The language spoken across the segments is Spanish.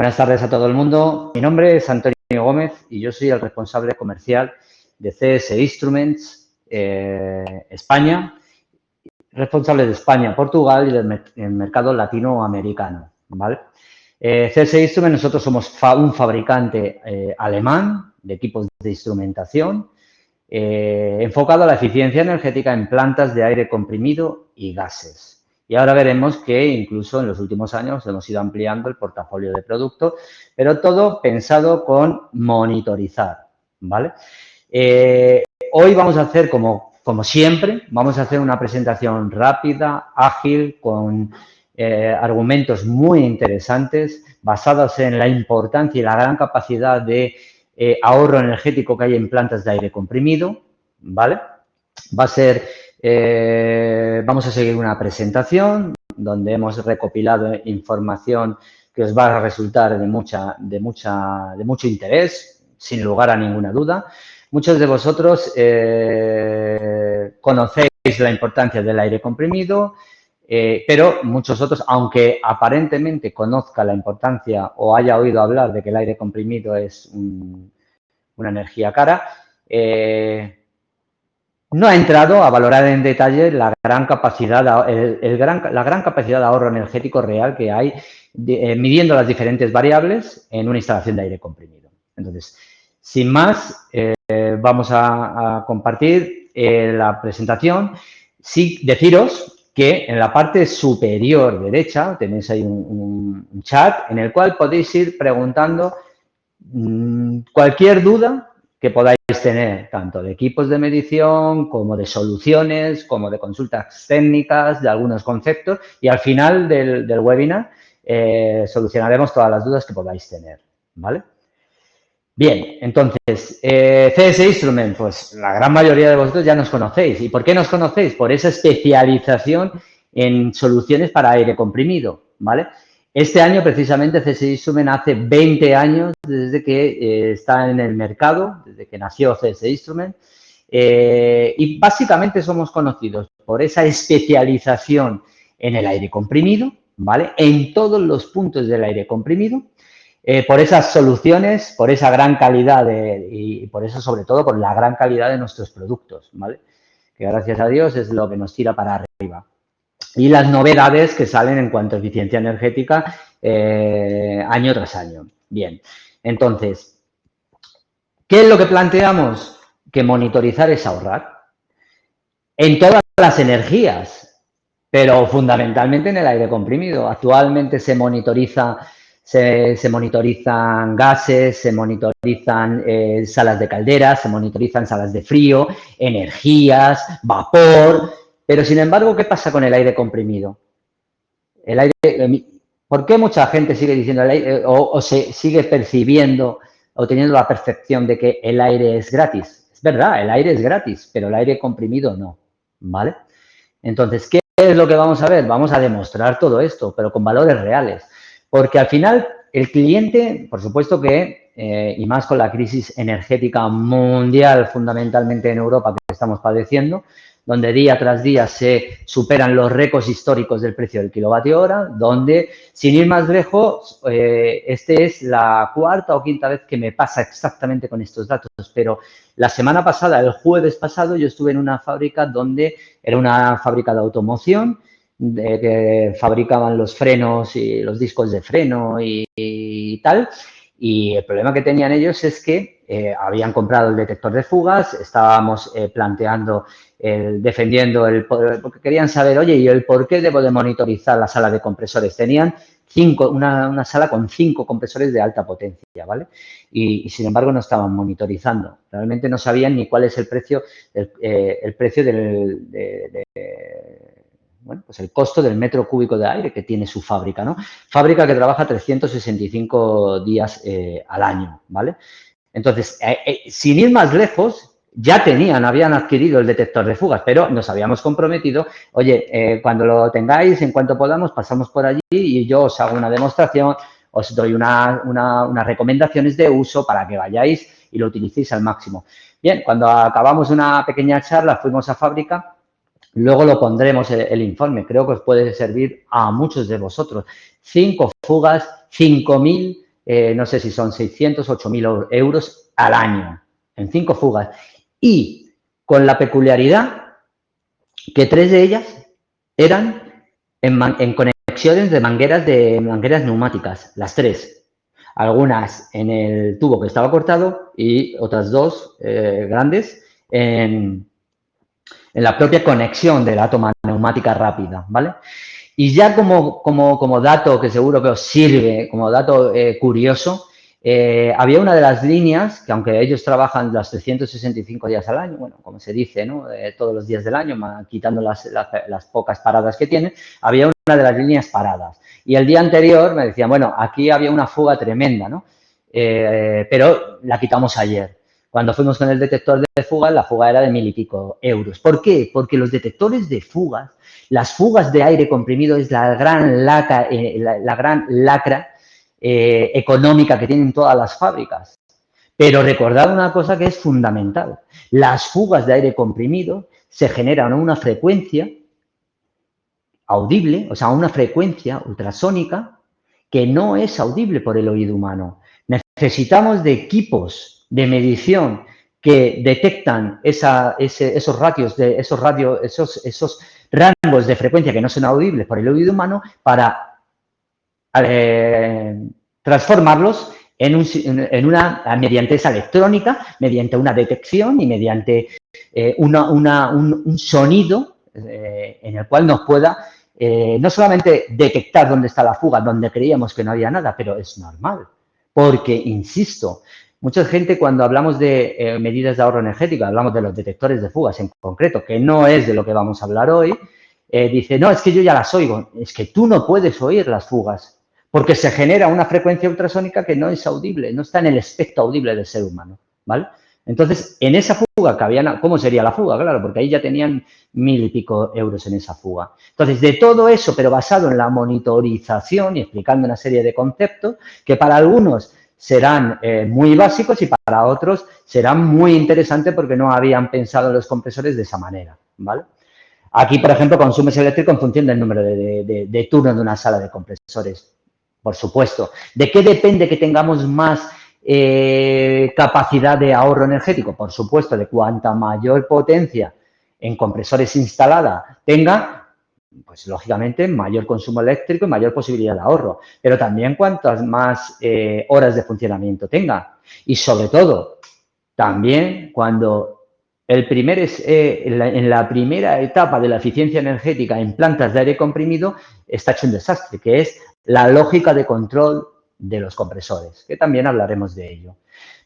Buenas tardes a todo el mundo. Mi nombre es Antonio Gómez y yo soy el responsable comercial de CS Instruments España, responsable de España, Portugal y del mercado latinoamericano, ¿vale? CS Instruments, nosotros somos un fabricante alemán de equipos de instrumentación enfocado a la eficiencia energética en plantas de aire comprimido y gases. Y ahora veremos que incluso en los últimos años hemos ido ampliando el portafolio de productos, pero todo pensado con monitorizar, ¿vale? Hoy vamos a hacer, como siempre, vamos a hacer una presentación rápida, ágil, con argumentos muy interesantes, basados en la importancia y la gran capacidad de ahorro energético que hay en plantas de aire comprimido, ¿vale? Vamos a seguir una presentación donde hemos recopilado información que os va a resultar de mucho interés, sin lugar a ninguna duda. Muchos de vosotros conocéis la importancia del aire comprimido, pero muchos otros, aunque aparentemente conozca la importancia o haya oído hablar de que el aire comprimido es una energía cara, no ha entrado a valorar en detalle la gran capacidad, la gran capacidad de ahorro energético real que hay midiendo las diferentes variables en una instalación de aire comprimido. Entonces, sin más, vamos a compartir la presentación. Sí, deciros que en la parte superior derecha tenéis ahí un chat en el cual podéis ir preguntando cualquier duda que podáis tener, tanto de equipos de medición como de soluciones, como de consultas técnicas, de algunos conceptos, y al final del webinar solucionaremos todas las dudas que podáis tener, ¿vale? Bien, entonces, CS Instruments, pues la gran mayoría de vosotros ya nos conocéis. ¿Y por qué nos conocéis? Por esa especialización en soluciones para aire comprimido, ¿vale? Este año, precisamente, CS Instruments hace 20 años desde que está en el mercado, desde que nació CS Instruments, y básicamente somos conocidos por esa especialización en el aire comprimido, ¿vale? En todos los puntos del aire comprimido, por esas soluciones, por esa gran calidad y por eso, sobre todo, por la gran calidad de nuestros productos, ¿vale? Que gracias a Dios es lo que nos tira para arriba. Y las novedades que salen en cuanto a eficiencia energética año tras año. Bien, entonces, ¿qué es lo que planteamos? Que monitorizar es ahorrar en todas las energías, pero fundamentalmente en el aire comprimido. Actualmente se monitorizan gases, se monitorizan salas de calderas, se monitorizan salas de frío, energías, vapor. Pero, sin embargo, ¿qué pasa con el aire comprimido? ¿Por qué mucha gente sigue diciendo o se sigue percibiendo o teniendo la percepción de que el aire es gratis? Es verdad, el aire es gratis, pero el aire comprimido no, ¿vale? Entonces, ¿qué es lo que vamos a ver? Vamos a demostrar todo esto, pero con valores reales. Porque al final el cliente, por supuesto que, y más con la crisis energética mundial, fundamentalmente en Europa, que estamos padeciendo, donde día tras día se superan los récords históricos del precio del kilovatio hora, donde, sin ir más lejos, este es la cuarta o quinta vez que me pasa exactamente con estos datos, pero la semana pasada, el jueves pasado, yo estuve en una fábrica donde era una fábrica de automoción, que fabricaban los frenos y los discos de freno y tal. Y el problema que tenían ellos es que habían comprado el detector de fugas, estábamos defendiendo porque querían saber, oye, ¿y el por qué debo de monitorizar la sala de compresores? Tenían una sala con 5 compresores de alta potencia, ¿vale? Y sin embargo no estaban monitorizando. Realmente no sabían ni cuál es el precio, bueno, pues el costo del metro cúbico de aire que tiene su fábrica, ¿no? Fábrica que trabaja 365 días al año, ¿vale? Entonces, sin ir más lejos, ya habían adquirido el detector de fugas, pero nos habíamos comprometido, oye, cuando lo tengáis, en cuanto podamos, pasamos por allí y yo os hago una demostración, os doy unas recomendaciones de uso para que vayáis y lo utilicéis al máximo. Bien, cuando acabamos una pequeña charla, fuimos a fábrica. Luego lo pondremos el informe, creo que os puede servir a muchos de vosotros. 5 fugas, 5.000 no sé si son 600, 8.000 euros al año, en 5 fugas. Y con la peculiaridad que 3 de ellas eran en conexiones de mangueras neumáticas, las 3. Algunas en el tubo que estaba cortado y otras 2 grandes en la propia conexión de la toma neumática rápida, ¿vale? Y ya como dato que seguro que os sirve, como dato curioso, había una de las líneas, que aunque ellos trabajan los 365 días al año, bueno, como se dice, ¿no? Todos los días del año, quitando las pocas paradas que tienen, había una de las líneas paradas. Y el día anterior me decían, bueno, aquí había una fuga tremenda, ¿no? Pero la quitamos ayer. Cuando fuimos con el detector de fugas, la fuga era de 1.000 y pico euros. ¿Por qué? Porque los detectores de fugas, las fugas de aire comprimido es la gran lacra económica que tienen todas las fábricas. Pero recordad una cosa que es fundamental. Las fugas de aire comprimido se generan a una frecuencia audible, o sea, a una frecuencia ultrasónica que no es audible por el oído humano. Necesitamos de equipos de medición que detectan esos rangos de frecuencia que no son audibles por el oído humano para transformarlos mediante esa electrónica, mediante una detección y mediante un sonido en el cual nos pueda no solamente detectar dónde está la fuga, donde creíamos que no había nada, pero es normal. Porque, insisto, mucha gente cuando hablamos de medidas de ahorro energético, hablamos de los detectores de fugas en concreto, que no es de lo que vamos a hablar hoy, dice, no, es que yo ya las oigo. Es que tú no puedes oír las fugas, porque se genera una frecuencia ultrasónica que no es audible, no está en el espectro audible del ser humano, ¿vale? Entonces, en esa fuga que había, ¿cómo sería la fuga? Claro, porque ahí ya tenían 1.000 y pico euros en esa fuga. Entonces, de todo eso, pero basado en la monitorización y explicando una serie de conceptos que para algunos serán muy básicos y para otros serán muy interesantes porque no habían pensado los compresores de esa manera, ¿vale? Aquí, por ejemplo, consumes eléctrico en función del número de turnos de una sala de compresores, por supuesto. ¿De qué depende que tengamos más capacidad de ahorro energético? Por supuesto, de cuanta mayor potencia en compresores instalada tenga, pues lógicamente mayor consumo eléctrico y mayor posibilidad de ahorro. Pero también cuantas más horas de funcionamiento tenga. Y sobre todo, también cuando en la primera etapa de la eficiencia energética en plantas de aire comprimido está hecho un desastre, que es la lógica de control de los compresores, que también hablaremos de ello.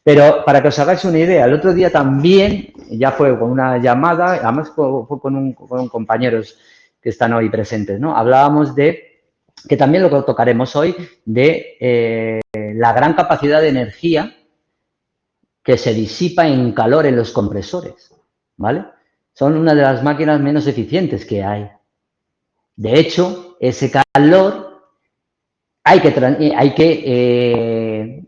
Pero para que os hagáis una idea, el otro día también, ya fue con una llamada, además fue con compañeros que están hoy presentes, ¿no? Hablábamos de, que también lo tocaremos hoy, de la gran capacidad de energía que se disipa en calor en los compresores, ¿vale? Son una de las máquinas menos eficientes que hay. De hecho, ese calor hay que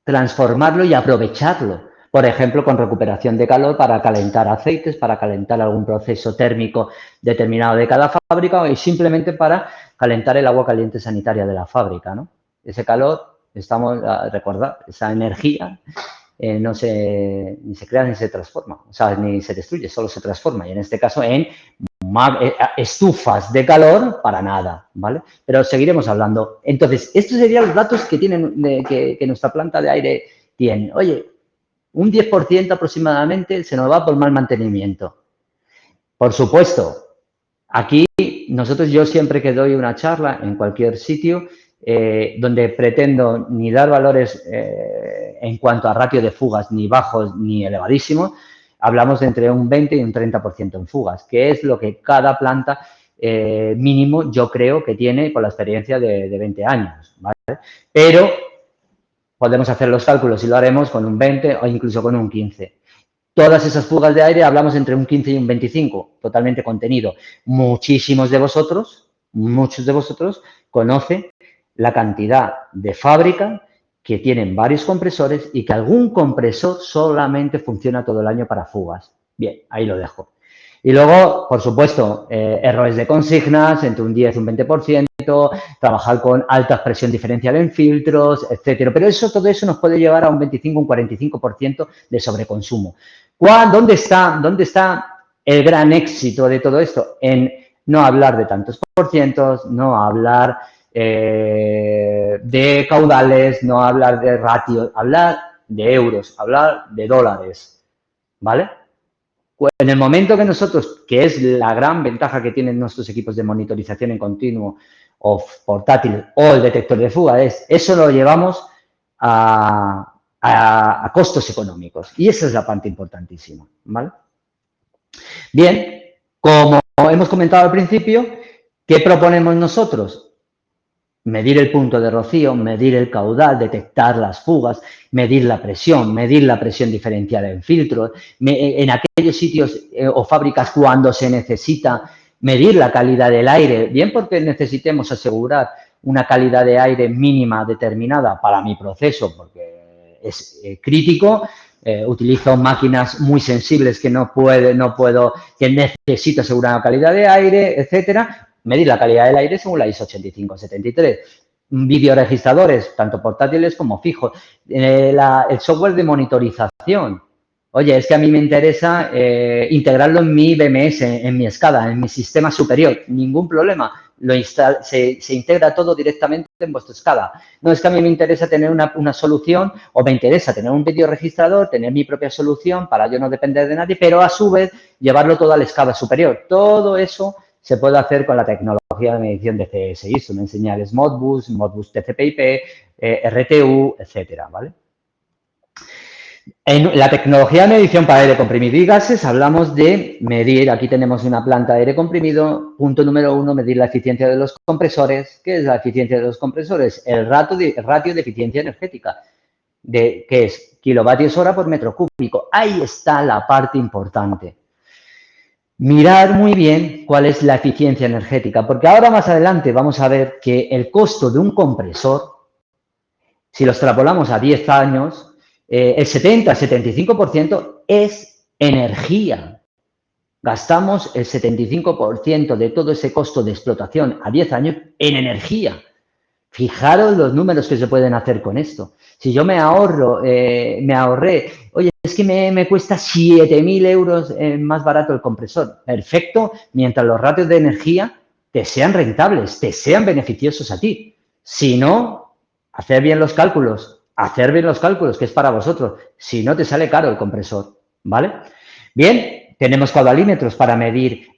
transformarlo y aprovecharlo. Por ejemplo, con recuperación de calor para calentar aceites, para calentar algún proceso térmico determinado de cada fábrica y simplemente para calentar el agua caliente sanitaria de la fábrica, ¿no? Ese calor, recordad, esa energía ni se crea ni se transforma, o sea, ni se destruye, solo se transforma. Y en este caso en estufas de calor para nada, ¿vale? Pero seguiremos hablando. Entonces, estos serían los datos que tienen que nuestra planta de aire tiene. Oye, un 10% aproximadamente se nos va por mal mantenimiento. Por supuesto, aquí yo siempre que doy una charla en cualquier sitio, donde pretendo ni dar valores en cuanto a ratio de fugas ni bajos ni elevadísimos, hablamos de entre un 20 y un 30% en fugas, que es lo que cada planta mínimo yo creo que tiene por la experiencia de 20 años, ¿vale? Pero podemos hacer los cálculos y lo haremos con un 20 o incluso con un 15. Todas esas fugas de aire hablamos entre un 15 y un 25, totalmente contenido. Muchos de vosotros, conocen la cantidad de fábrica que tienen varios compresores y que algún compresor solamente funciona todo el año para fugas. Bien, ahí lo dejo. Y luego, por supuesto, errores de consignas entre un 10 y un 20%, trabajar con alta presión diferencial en filtros, etcétera. Pero todo eso nos puede llevar a un 25, un 45% de sobreconsumo. ¿Dónde está el gran éxito de todo esto? En no hablar de tantos porcientos, no hablar de caudales, no hablar de ratios, hablar de euros, hablar de dólares, ¿vale? En el momento que nosotros, que es la gran ventaja que tienen nuestros equipos de monitorización en continuo o portátil o el detector de fuga, eso lo llevamos a costos económicos. Y esa es la parte importantísima, ¿vale? Bien, como hemos comentado al principio, ¿qué proponemos nosotros? Medir el punto de rocío, medir el caudal, detectar las fugas, medir la presión diferencial en filtros, en aquellos sitios o fábricas cuando se necesita medir la calidad del aire, bien porque necesitemos asegurar una calidad de aire mínima determinada para mi proceso, porque es crítico. Utilizo máquinas muy sensibles que que necesito asegurar la calidad de aire, etcétera. Medir la calidad del aire según la ISO 8573. Videoregistradores, tanto portátiles como fijos. El software de monitorización. Oye, es que a mí me interesa integrarlo en mi BMS, en mi SCADA, en mi sistema superior. Ningún problema. Se integra todo directamente en vuestro SCADA. No es que a mí me interesa tener una solución o me interesa tener un videoregistrador, tener mi propia solución para yo no depender de nadie, pero a su vez llevarlo todo al SCADA superior. Todo eso se puede hacer con la tecnología de medición de CSI, son señales Modbus, Modbus TCP/IP, RTU, etcétera, ¿vale? En la tecnología de medición para aire comprimido y gases hablamos de medir, aquí tenemos una planta de aire comprimido, punto número 1, medir la eficiencia de los compresores. ¿Qué es la eficiencia de los compresores? El ratio de eficiencia energética, que es kilovatios hora por metro cúbico. Ahí está la parte importante. Mirar muy bien cuál es la eficiencia energética, porque ahora más adelante vamos a ver que el costo de un compresor, si lo extrapolamos a 10 años, el 70-75% es energía. Gastamos el 75% de todo ese costo de explotación a 10 años en energía. Fijaros los números que se pueden hacer con esto. Si yo me ahorré, oye, es que me cuesta 7.000 euros más barato el compresor. Perfecto, mientras los ratios de energía te sean rentables, te sean beneficiosos a ti. Si no, hacer bien los cálculos, que es para vosotros. Si no, te sale caro el compresor, ¿vale? Bien, tenemos caudalímetros para medir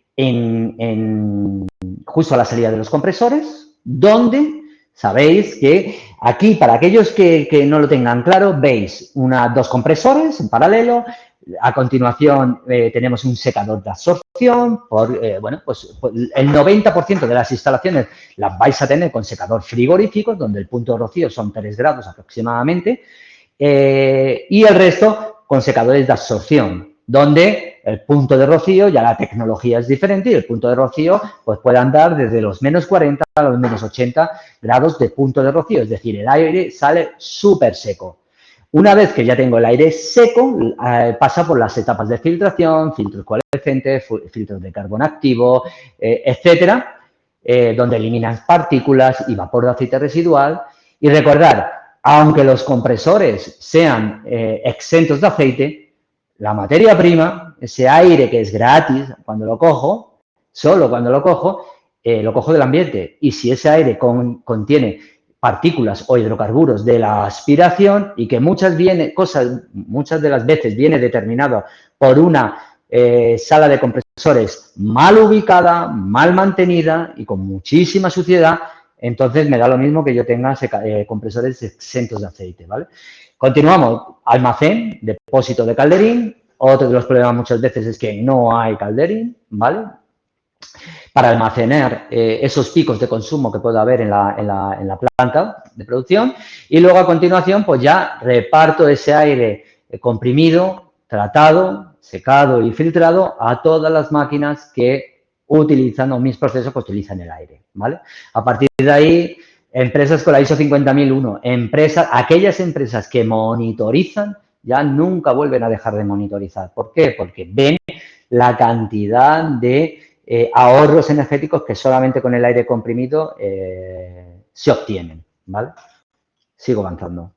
justo a la salida de los compresores, donde sabéis que aquí, para aquellos que no lo tengan claro, veis dos compresores en paralelo. A continuación, tenemos un secador de absorción. Pues el 90% de las instalaciones las vais a tener con secador frigorífico, donde el punto de rocío son 3 grados aproximadamente. Y el resto con secadores de absorción, donde el punto de rocío, ya la tecnología es diferente y el punto de rocío pues puede andar desde los menos 40 a los menos 80 grados de punto de rocío, es decir, el aire sale súper seco. Una vez que ya tengo el aire seco, pasa por las etapas de filtración, filtros coalescentes, filtros de carbono activo, etcétera, donde eliminan partículas y vapor de aceite residual. Y recordar, aunque los compresores sean exentos de aceite, la materia prima, ese aire que es gratis, cuando lo cojo, solo cuando lo cojo del ambiente. Y si ese aire contiene partículas o hidrocarburos de la aspiración y que muchas de las veces viene determinado por una sala de compresores mal ubicada, mal mantenida y con muchísima suciedad, entonces me da lo mismo que yo tenga compresores exentos de aceite, ¿vale? Continuamos. Almacén, depósito de calderín. Otro de los problemas muchas veces es que no hay calderín, ¿vale? Para almacenar esos picos de consumo que pueda haber en la planta de producción. Y luego, a continuación, pues ya reparto ese aire comprimido, tratado, secado y filtrado a todas las máquinas que utilizan, o mis procesos que utilizan el aire, ¿vale? A partir de ahí, empresas con la ISO 50001, aquellas empresas que monitorizan ya nunca vuelven a dejar de monitorizar. ¿Por qué? Porque ven la cantidad de ahorros energéticos que solamente con el aire comprimido se obtienen, ¿vale? Sigo avanzando.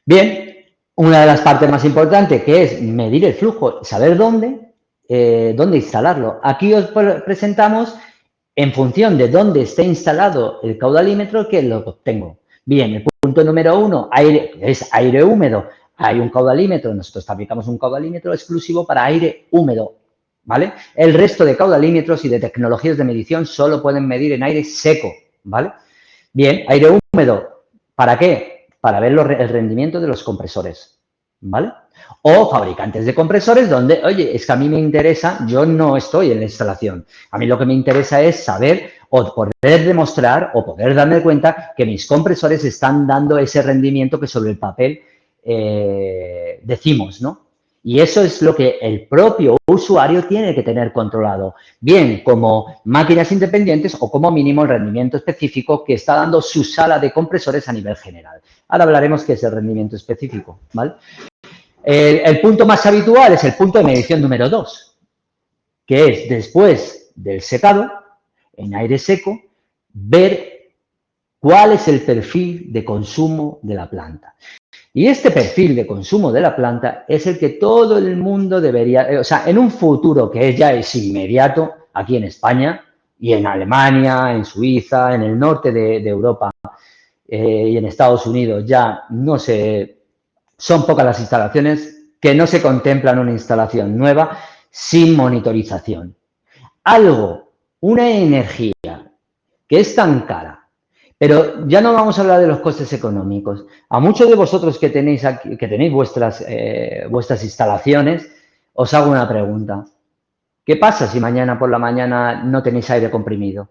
Bien, una de las partes más importantes, que es medir el flujo, saber dónde instalarlo. Aquí os presentamos, en función de dónde esté instalado el caudalímetro, que lo obtengo. Bien, el punto número 1 es aire húmedo. Hay un caudalímetro, nosotros fabricamos un caudalímetro exclusivo para aire húmedo, ¿vale? El resto de caudalímetros y de tecnologías de medición solo pueden medir en aire seco, ¿vale? Bien, aire húmedo, ¿para qué? Para ver el rendimiento de los compresores, ¿vale? O fabricantes de compresores donde, oye, es que a mí me interesa, yo no estoy en la instalación. A mí lo que me interesa es saber o poder demostrar o poder darme cuenta que mis compresores están dando ese rendimiento que sobre el papel decimos, ¿no? Y eso es lo que el propio usuario tiene que tener controlado, bien como máquinas independientes o como mínimo el rendimiento específico que está dando su sala de compresores a nivel general. Ahora hablaremos qué es el rendimiento específico, ¿vale? El punto más habitual es el punto de medición número 2, que es después del secado, en aire seco, ver cuál es el perfil de consumo de la planta. Y este perfil de consumo de la planta es el que todo el mundo debería, o sea, en un futuro que ya es inmediato, aquí en España y en Alemania, en Suiza, en el norte de Europa y en Estados Unidos, ya no sé, son pocas las instalaciones que no se contemplan una instalación nueva sin monitorización. Algo, una energía que es tan cara, pero ya no vamos a hablar de los costes económicos. A muchos de vosotros que tenéis aquí, que tenéis vuestras instalaciones, os hago una pregunta. ¿Qué pasa si mañana por la mañana no tenéis aire comprimido?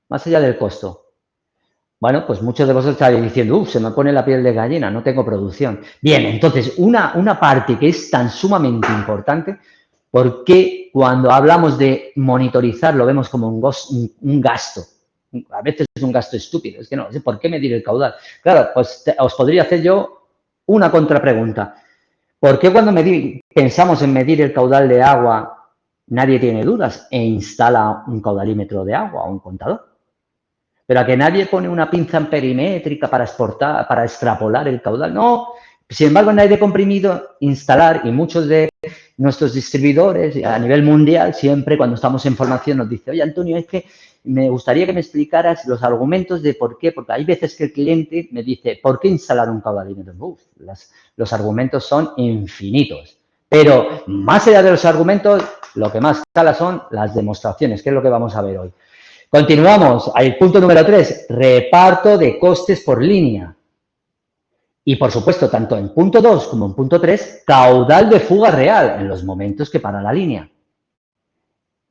Más allá del costo. Bueno, pues muchos de vosotros estaréis diciendo, se me pone la piel de gallina, no tengo producción. Bien, entonces, una parte que es tan sumamente importante, porque cuando hablamos de monitorizar lo vemos como un gasto. A veces es un gasto estúpido, es que no sé por qué medir el caudal. Claro, pues os podría hacer yo una contrapregunta. ¿Por qué cuando pensamos en medir el caudal de agua, nadie tiene dudas e instala un caudalímetro de agua o un contador? Pero a que nadie pone una pinza perimétrica para extrapolar el caudal. No, sin embargo, en aire comprimido, instalar, y muchos de nuestros distribuidores a nivel mundial, siempre cuando estamos en formación nos dice, oye, Antonio, es que me gustaría que me explicaras los argumentos de por qué, porque hay veces que el cliente me dice, ¿por qué instalar un caudalímetro? Los argumentos son infinitos. Pero más allá de los argumentos, lo que más cala son las demostraciones, que es lo que vamos a ver hoy. Continuamos. Al punto número 3, reparto de costes por línea. Y, por supuesto, tanto en punto 2 como en punto 3, caudal de fuga real en los momentos que para la línea.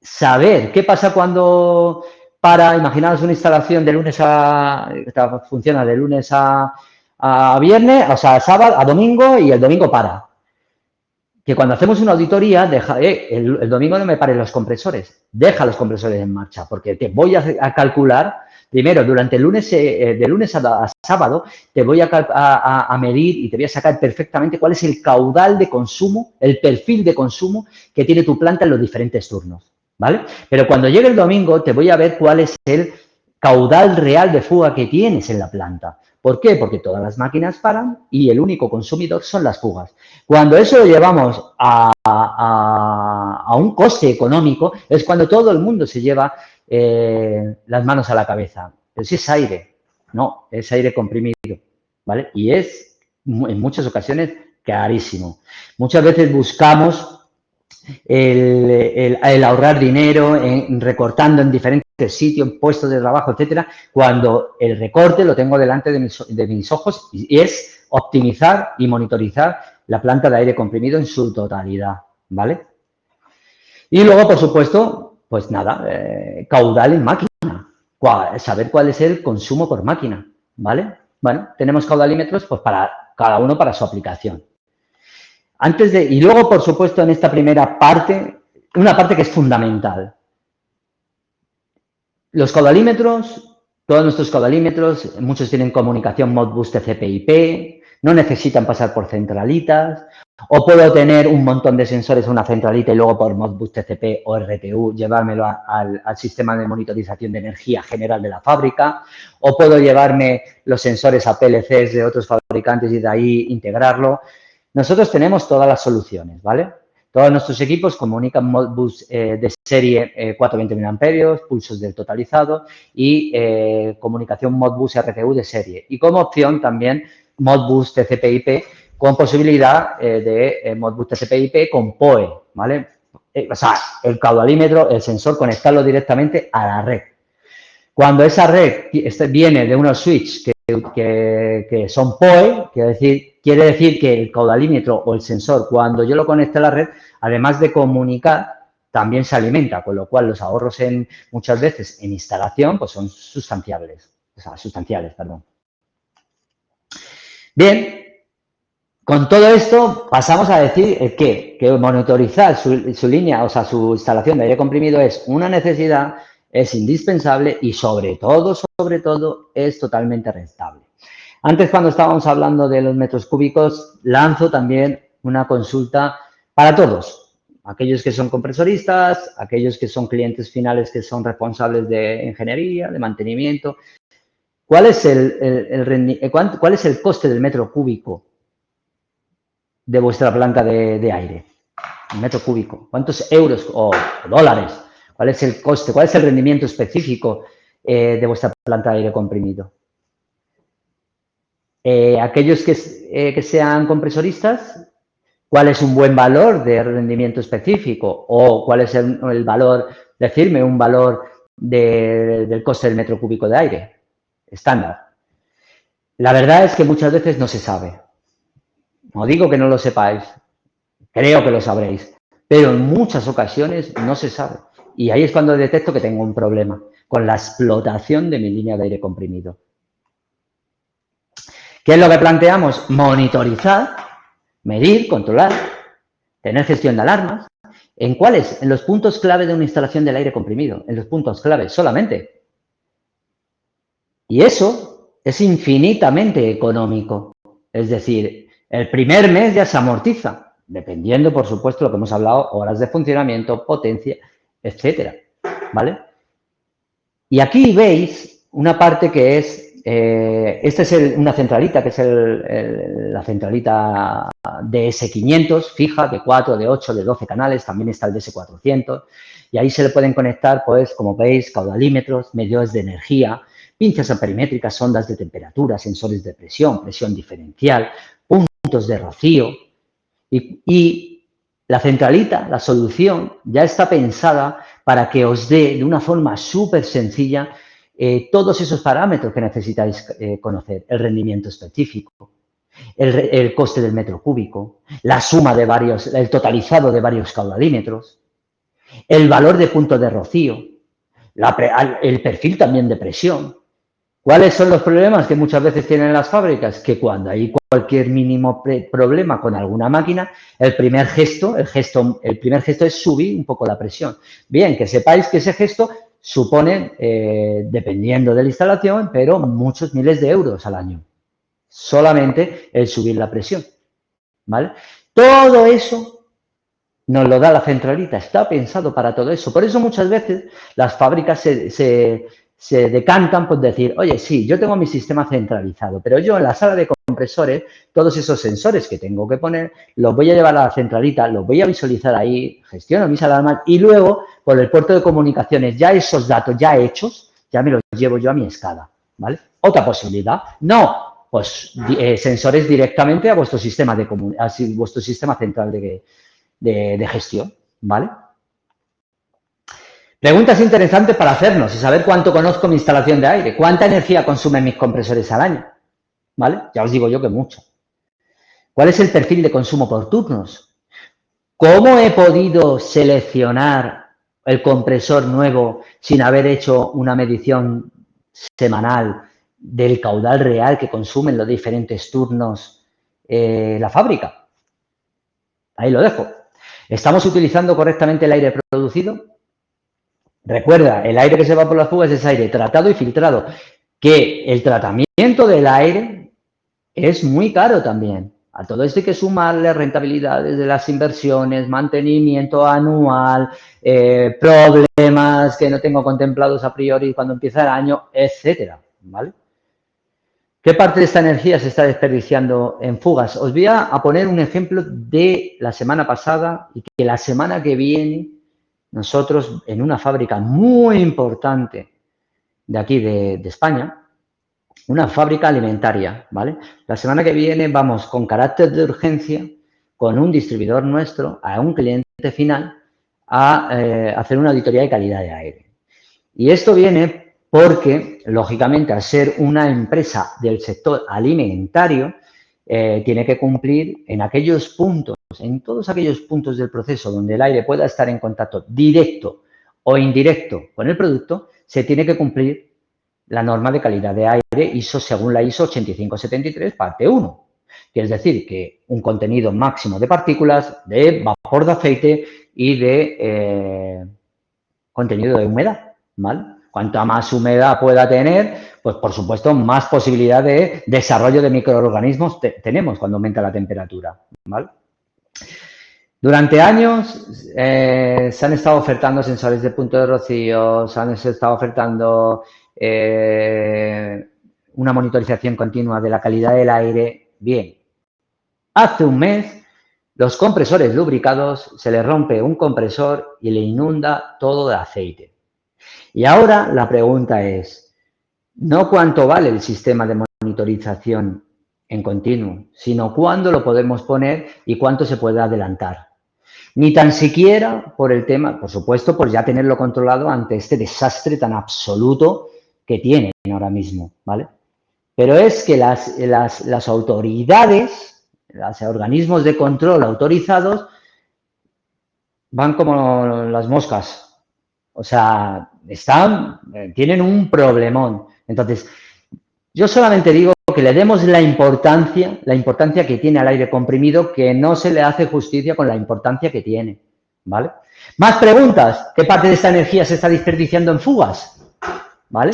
Saber qué pasa cuando para, imaginaos una instalación de lunes funciona de lunes a viernes, o sea, sábado, a domingo, y el domingo para. Que cuando hacemos una auditoría, el domingo no me paren los compresores, deja los compresores en marcha, porque te voy a calcular, primero, durante el lunes, de lunes a sábado, te voy a medir y te voy a sacar perfectamente cuál es el caudal de consumo, el perfil de consumo que tiene tu planta en los diferentes turnos, ¿vale? Pero cuando llegue el domingo, te voy a ver cuál es el caudal real de fuga que tienes en la planta. ¿Por qué? Porque todas las máquinas paran y el único consumidor son las fugas. Cuando eso lo llevamos a un coste económico, es cuando todo el mundo se lleva las manos a la cabeza. Pero si es aire, no, es aire comprimido, ¿vale? Y es, en muchas ocasiones, carísimo. Muchas veces buscamos el ahorrar dinero recortando en diferentes sitios, puestos de trabajo, etcétera, cuando el recorte lo tengo delante de mis ojos y es optimizar y monitorizar la planta de aire comprimido en su totalidad, ¿vale? Y luego, por supuesto, pues nada, caudal en máquina, saber cuál es el consumo por máquina, ¿vale? Bueno, tenemos caudalímetros pues para cada uno para su aplicación. Y luego, por supuesto, en esta primera parte, una parte que es fundamental. Los caudalímetros, todos nuestros caudalímetros, muchos tienen comunicación Modbus TCP/IP, no necesitan pasar por centralitas, O puedo tener un montón de sensores en una centralita y luego por Modbus TCP o RTU llevármelo al sistema de monitorización de energía general de la fábrica. O puedo llevarme los sensores a PLCs de otros fabricantes y de ahí integrarlo. Nosotros tenemos todas las soluciones, ¿vale? Todos nuestros equipos comunican Modbus de serie 420.000 amperios, pulsos del totalizado y comunicación Modbus RTU de serie. Y como opción también Modbus TCP/IP con posibilidad de Modbus TCP/IP con PoE, ¿vale? O sea, el caudalímetro, el sensor, conectarlo directamente a la red. Cuando esa red viene de unos switches que son PoE, quiere decir que el caudalímetro o el sensor, cuando yo lo conecte a la red, además de comunicar, también se alimenta, con lo cual los ahorros muchas veces en instalación pues son sustanciales. Bien, con todo esto pasamos a decir que monitorizar su línea, o sea, su instalación de aire comprimido es una necesidad, es indispensable y sobre todo, es totalmente rentable. Antes, cuando estábamos hablando de los metros cúbicos, lanzo también una consulta para todos, aquellos que son compresoristas, aquellos que son clientes finales que son responsables de ingeniería, de mantenimiento. ¿Cuál es el coste del metro cúbico de vuestra planta de aire? Un metro cúbico. ¿Cuántos euros o dólares? ¿Cuál es el coste? ¿Cuál es el rendimiento específico de vuestra planta de aire comprimido? Aquellos que sean compresoristas, ¿cuál es un buen valor de rendimiento específico? ¿O cuál es el valor, decirme un valor del coste del metro cúbico de aire estándar? La verdad es que muchas veces no se sabe. No digo que no lo sepáis, creo que lo sabréis, pero en muchas ocasiones no se sabe. Y ahí es cuando detecto que tengo un problema con la explotación de mi línea de aire comprimido. ¿Qué es lo que planteamos? Monitorizar, medir, controlar, tener gestión de alarmas. ¿En cuáles? En los puntos clave de una instalación del aire comprimido, en los puntos clave solamente. Y eso es infinitamente económico. Es decir, el primer mes ya se amortiza, dependiendo, por supuesto, lo que hemos hablado, horas de funcionamiento, potencia, etcétera, ¿vale? Y aquí veis una parte que es, esta es una centralita, que es la centralita DS500, fija, de 4, de 8, de 12 canales, también está el DS400, y ahí se le pueden conectar, pues, como veis, caudalímetros, medidores de energía, pinzas ampermétricas, sondas de temperatura, sensores de presión, presión diferencial, puntos de rocío, y la centralita, la solución, ya está pensada para que os dé de una forma súper sencilla todos esos parámetros que necesitáis conocer. El rendimiento específico, el coste del metro cúbico, la suma de el totalizado de varios caudalímetros, el valor de punto de rocío, el perfil también de presión. ¿Cuáles son los problemas que muchas veces tienen las fábricas? Que cuando hay cualquier mínimo problema con alguna máquina, el primer gesto es subir un poco la presión. Bien, que sepáis que ese gesto supone, dependiendo de la instalación, pero muchos miles de euros al año. Solamente el subir la presión, ¿vale? Todo eso nos lo da la centralita, está pensado para todo eso. Por eso muchas veces las fábricas se decantan por decir, oye, sí, yo tengo mi sistema centralizado, pero yo en la sala de compresores, todos esos sensores que tengo que poner, los voy a llevar a la centralita, los voy a visualizar ahí, gestiono mis alarmas y luego, por el puerto de comunicaciones, ya esos datos ya hechos, ya me los llevo yo a mi escala, ¿vale? Otra posibilidad, no, pues sensores directamente a vuestro sistema vuestro sistema central de gestión, ¿vale? Preguntas interesantes para hacernos y saber cuánto conozco mi instalación de aire, cuánta energía consumen mis compresores al año, ¿vale? Ya os digo yo que mucho. ¿Cuál es el perfil de consumo por turnos? ¿Cómo he podido seleccionar el compresor nuevo sin haber hecho una medición semanal del caudal real que consumen los diferentes turnos la fábrica? Ahí lo dejo. ¿Estamos utilizando correctamente el aire producido? Recuerda, el aire que se va por las fugas es aire tratado y filtrado, que el tratamiento del aire es muy caro también. A todo esto hay que sumarle rentabilidades de las inversiones, mantenimiento anual, problemas que no tengo contemplados a priori cuando empieza el año, etcétera, ¿vale? ¿Qué parte de esta energía se está desperdiciando en fugas? Os voy a poner un ejemplo de la semana pasada y que la semana que viene nosotros en una fábrica muy importante de aquí de España, una fábrica alimentaria, ¿vale? La semana que viene vamos con carácter de urgencia con un distribuidor nuestro a un cliente final a hacer una auditoría de calidad de aire. Y esto viene porque, lógicamente, al ser una empresa del sector alimentario, tiene que cumplir en aquellos puntos, en todos aquellos puntos del proceso donde el aire pueda estar en contacto directo o indirecto con el producto, se tiene que cumplir la norma de calidad de aire ISO según la ISO 8573, parte 1. Que es decir, que un contenido máximo de partículas, de vapor de aceite y de contenido de humedad, ¿vale? Cuanta más humedad pueda tener, pues por supuesto más posibilidad de desarrollo de microorganismos tenemos cuando aumenta la temperatura, ¿vale? Durante años se han estado ofertando sensores de punto de rocío, se han estado ofertando una monitorización continua de la calidad del aire. Bien, hace un mes los compresores lubricados se les rompe un compresor y le inunda todo de aceite. Y ahora la pregunta es, no cuánto vale el sistema de monitorización en continuo, sino cuándo lo podemos poner y cuánto se puede adelantar. Ni tan siquiera por el tema, por supuesto, por ya tenerlo controlado ante este desastre tan absoluto que tienen ahora mismo, ¿vale? Pero es que las autoridades, los organismos de control autorizados, van como las moscas. O sea, tienen un problemón. Entonces, yo solamente digo que le demos la importancia que tiene al aire comprimido, que no se le hace justicia con la importancia que tiene, ¿vale? Más preguntas. ¿Qué parte de esta energía se está desperdiciando en fugas? ¿Vale?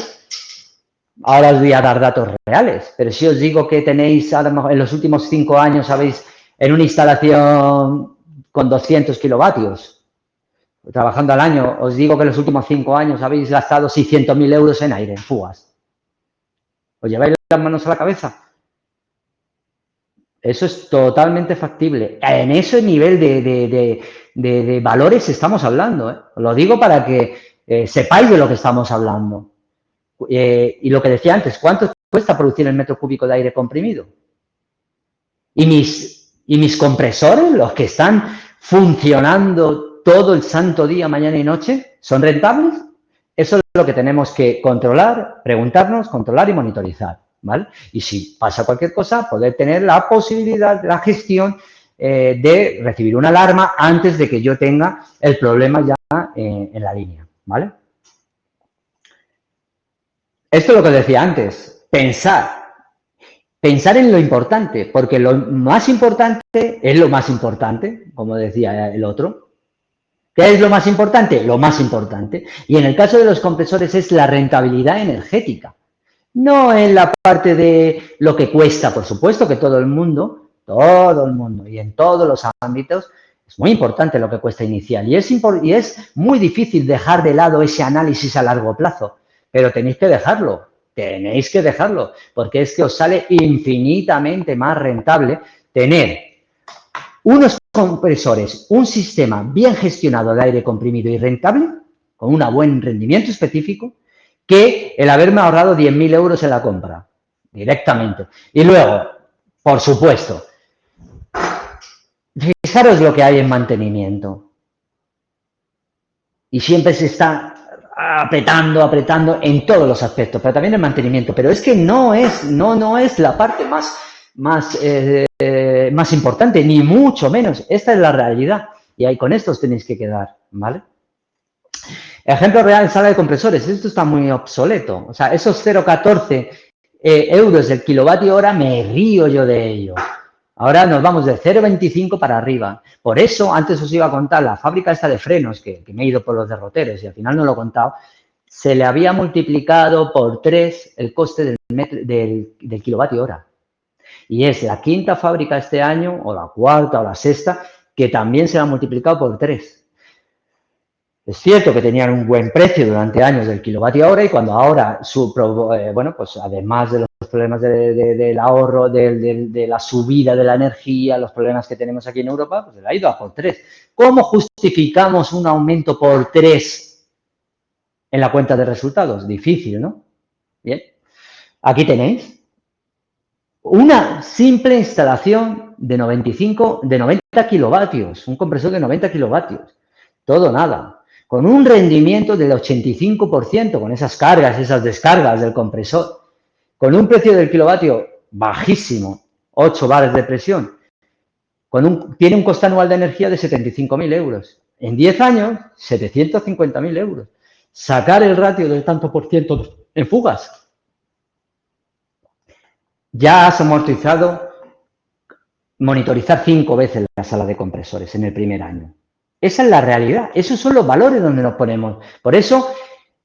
Ahora os voy a dar datos reales, pero si os digo que tenéis, en los últimos 5 años, sabéis, en una instalación con 200 kilovatios, trabajando al año, os digo que en los últimos 5 años habéis gastado 600.000 euros en aire, en fugas. ¿Os lleváis las manos a la cabeza? Eso es totalmente factible. En ese nivel de valores estamos hablando, ¿eh? Os lo digo para que sepáis de lo que estamos hablando. Y lo que decía antes, ¿cuánto cuesta producir el metro cúbico de aire comprimido? Y mis compresores, los que están funcionando todo el santo día, mañana y noche, ¿son rentables? Eso es lo que tenemos que controlar, preguntarnos, controlar y monitorizar, ¿vale? Y si pasa cualquier cosa, poder tener la posibilidad, la gestión de recibir una alarma antes de que yo tenga el problema ya en la línea, ¿vale? Esto es lo que decía antes, pensar en lo importante, porque lo más importante es lo más importante, como decía el otro. ¿Qué es lo más importante? Lo más importante. Y en el caso de los compresores es la rentabilidad energética. No en la parte de lo que cuesta, por supuesto que todo el mundo, y en todos los ámbitos, es muy importante lo que cuesta inicial. Y es muy difícil dejar de lado ese análisis a largo plazo, pero tenéis que dejarlo. Tenéis que dejarlo, porque es que os sale infinitamente más rentable tener unos compresores, un sistema bien gestionado de aire comprimido y rentable, con un buen rendimiento específico, que el haberme ahorrado 10.000 euros en la compra, directamente. Y luego, por supuesto, fijaros lo que hay en mantenimiento. Y siempre se está apretando en todos los aspectos, pero también en mantenimiento. Pero es que no es la parte más importante, ni mucho menos. Esta es la realidad. Y ahí con esto os tenéis que quedar, ¿vale? Ejemplo real en sala de compresores. Esto está muy obsoleto. O sea, esos 0,14 euros del kilovatio hora, me río yo de ello. Ahora nos vamos de 0,25 para arriba. Por eso, antes os iba a contar, la fábrica esta de frenos, que me he ido por los derroteros y al final no lo he contado, se le había multiplicado por 3 el coste del kilovatio hora. Y es la quinta fábrica este año, o la cuarta, o la sexta, que también se ha multiplicado por 3. Es cierto que tenían un buen precio durante años del kilovatio hora y cuando ahora, bueno, pues además de los problemas del ahorro, de la subida de la energía, los problemas que tenemos aquí en Europa, pues ha ido a por 3. ¿Cómo justificamos un aumento por 3 en la cuenta de resultados? Difícil, ¿no? Bien, aquí tenéis una simple instalación de 90 kilovatios, un compresor de 90 kilovatios, todo nada. Con un rendimiento del 85%, con esas cargas, esas descargas del compresor, con un precio del kilovatio bajísimo, 8 bares de presión, tiene un coste anual de energía de 75.000 euros. En 10 años, 750.000 euros. Sacar el ratio del tanto por ciento en fugas. Ya has amortizado monitorizar 5 veces la sala de compresores en el primer año. Esa es la realidad. Esos son los valores donde nos ponemos. Por eso,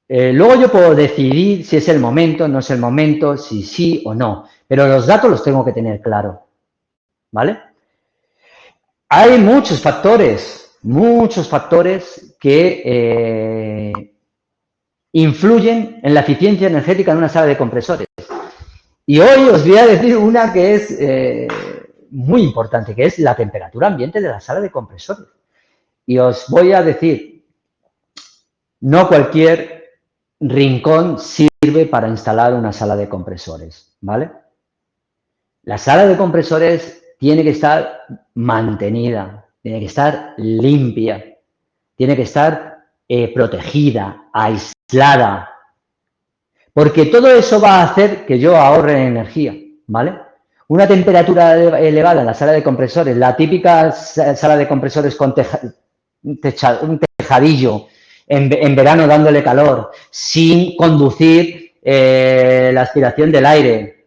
luego yo puedo decidir si es el momento, no es el momento, si sí o no. Pero los datos los tengo que tener claros. ¿Vale? Hay muchos factores que influyen en la eficiencia energética de una sala de compresores. Y hoy os voy a decir una que es muy importante, que es la temperatura ambiente de la sala de compresores. Y os voy a decir, no cualquier rincón sirve para instalar una sala de compresores, ¿vale? La sala de compresores tiene que estar mantenida, tiene que estar limpia, tiene que estar protegida, aislada, porque todo eso va a hacer que yo ahorre energía, ¿vale? Una temperatura elevada en la sala de compresores, la típica sala de compresores con un tejadillo, en verano dándole calor, sin conducir la aspiración del aire.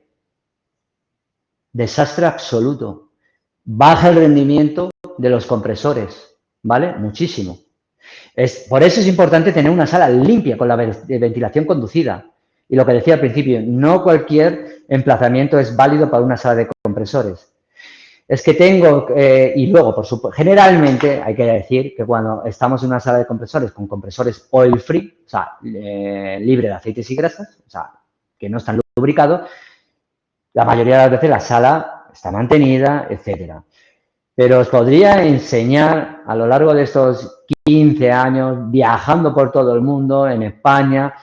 Desastre absoluto. Baja el rendimiento de los compresores, ¿vale? Muchísimo. Por eso es importante tener una sala limpia con la ventilación conducida. Y lo que decía al principio, no cualquier emplazamiento es válido para una sala de compresores. Es que tengo, y luego, por supuesto, generalmente hay que decir que cuando estamos en una sala de compresores con compresores oil free, o sea, libre de aceites y grasas, o sea, que no están lubricados, la mayoría de las veces la sala está mantenida, etcétera. Pero os podría enseñar a lo largo de estos 15 años, viajando por todo el mundo, en España,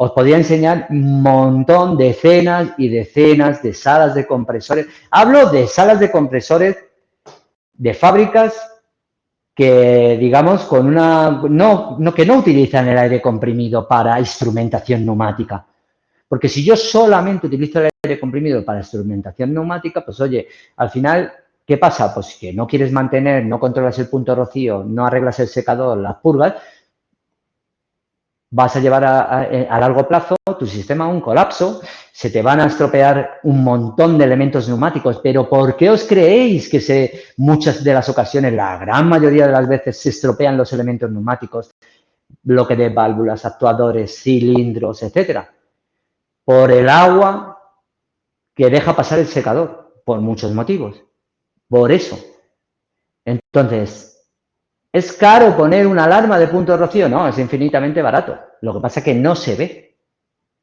os podría enseñar un montón, decenas y decenas de salas de compresores. Hablo de salas de compresores de fábricas que, digamos, con que no utilizan el aire comprimido para instrumentación neumática. Porque si yo solamente utilizo el aire comprimido para instrumentación neumática, pues oye, al final, ¿qué pasa? Pues que no quieres mantener, no controlas el punto de rocío, no arreglas el secador, las purgas, vas a llevar a largo plazo tu sistema a un colapso, se te van a estropear un montón de elementos neumáticos, pero ¿por qué os creéis que muchas de las ocasiones, la gran mayoría de las veces, se estropean los elementos neumáticos? Bloque de válvulas, actuadores, cilindros, etcétera. Por el agua que deja pasar el secador, por muchos motivos. Por eso. Entonces, ¿es caro poner una alarma de punto de rocío? No, es infinitamente barato. Lo que pasa es que no se ve.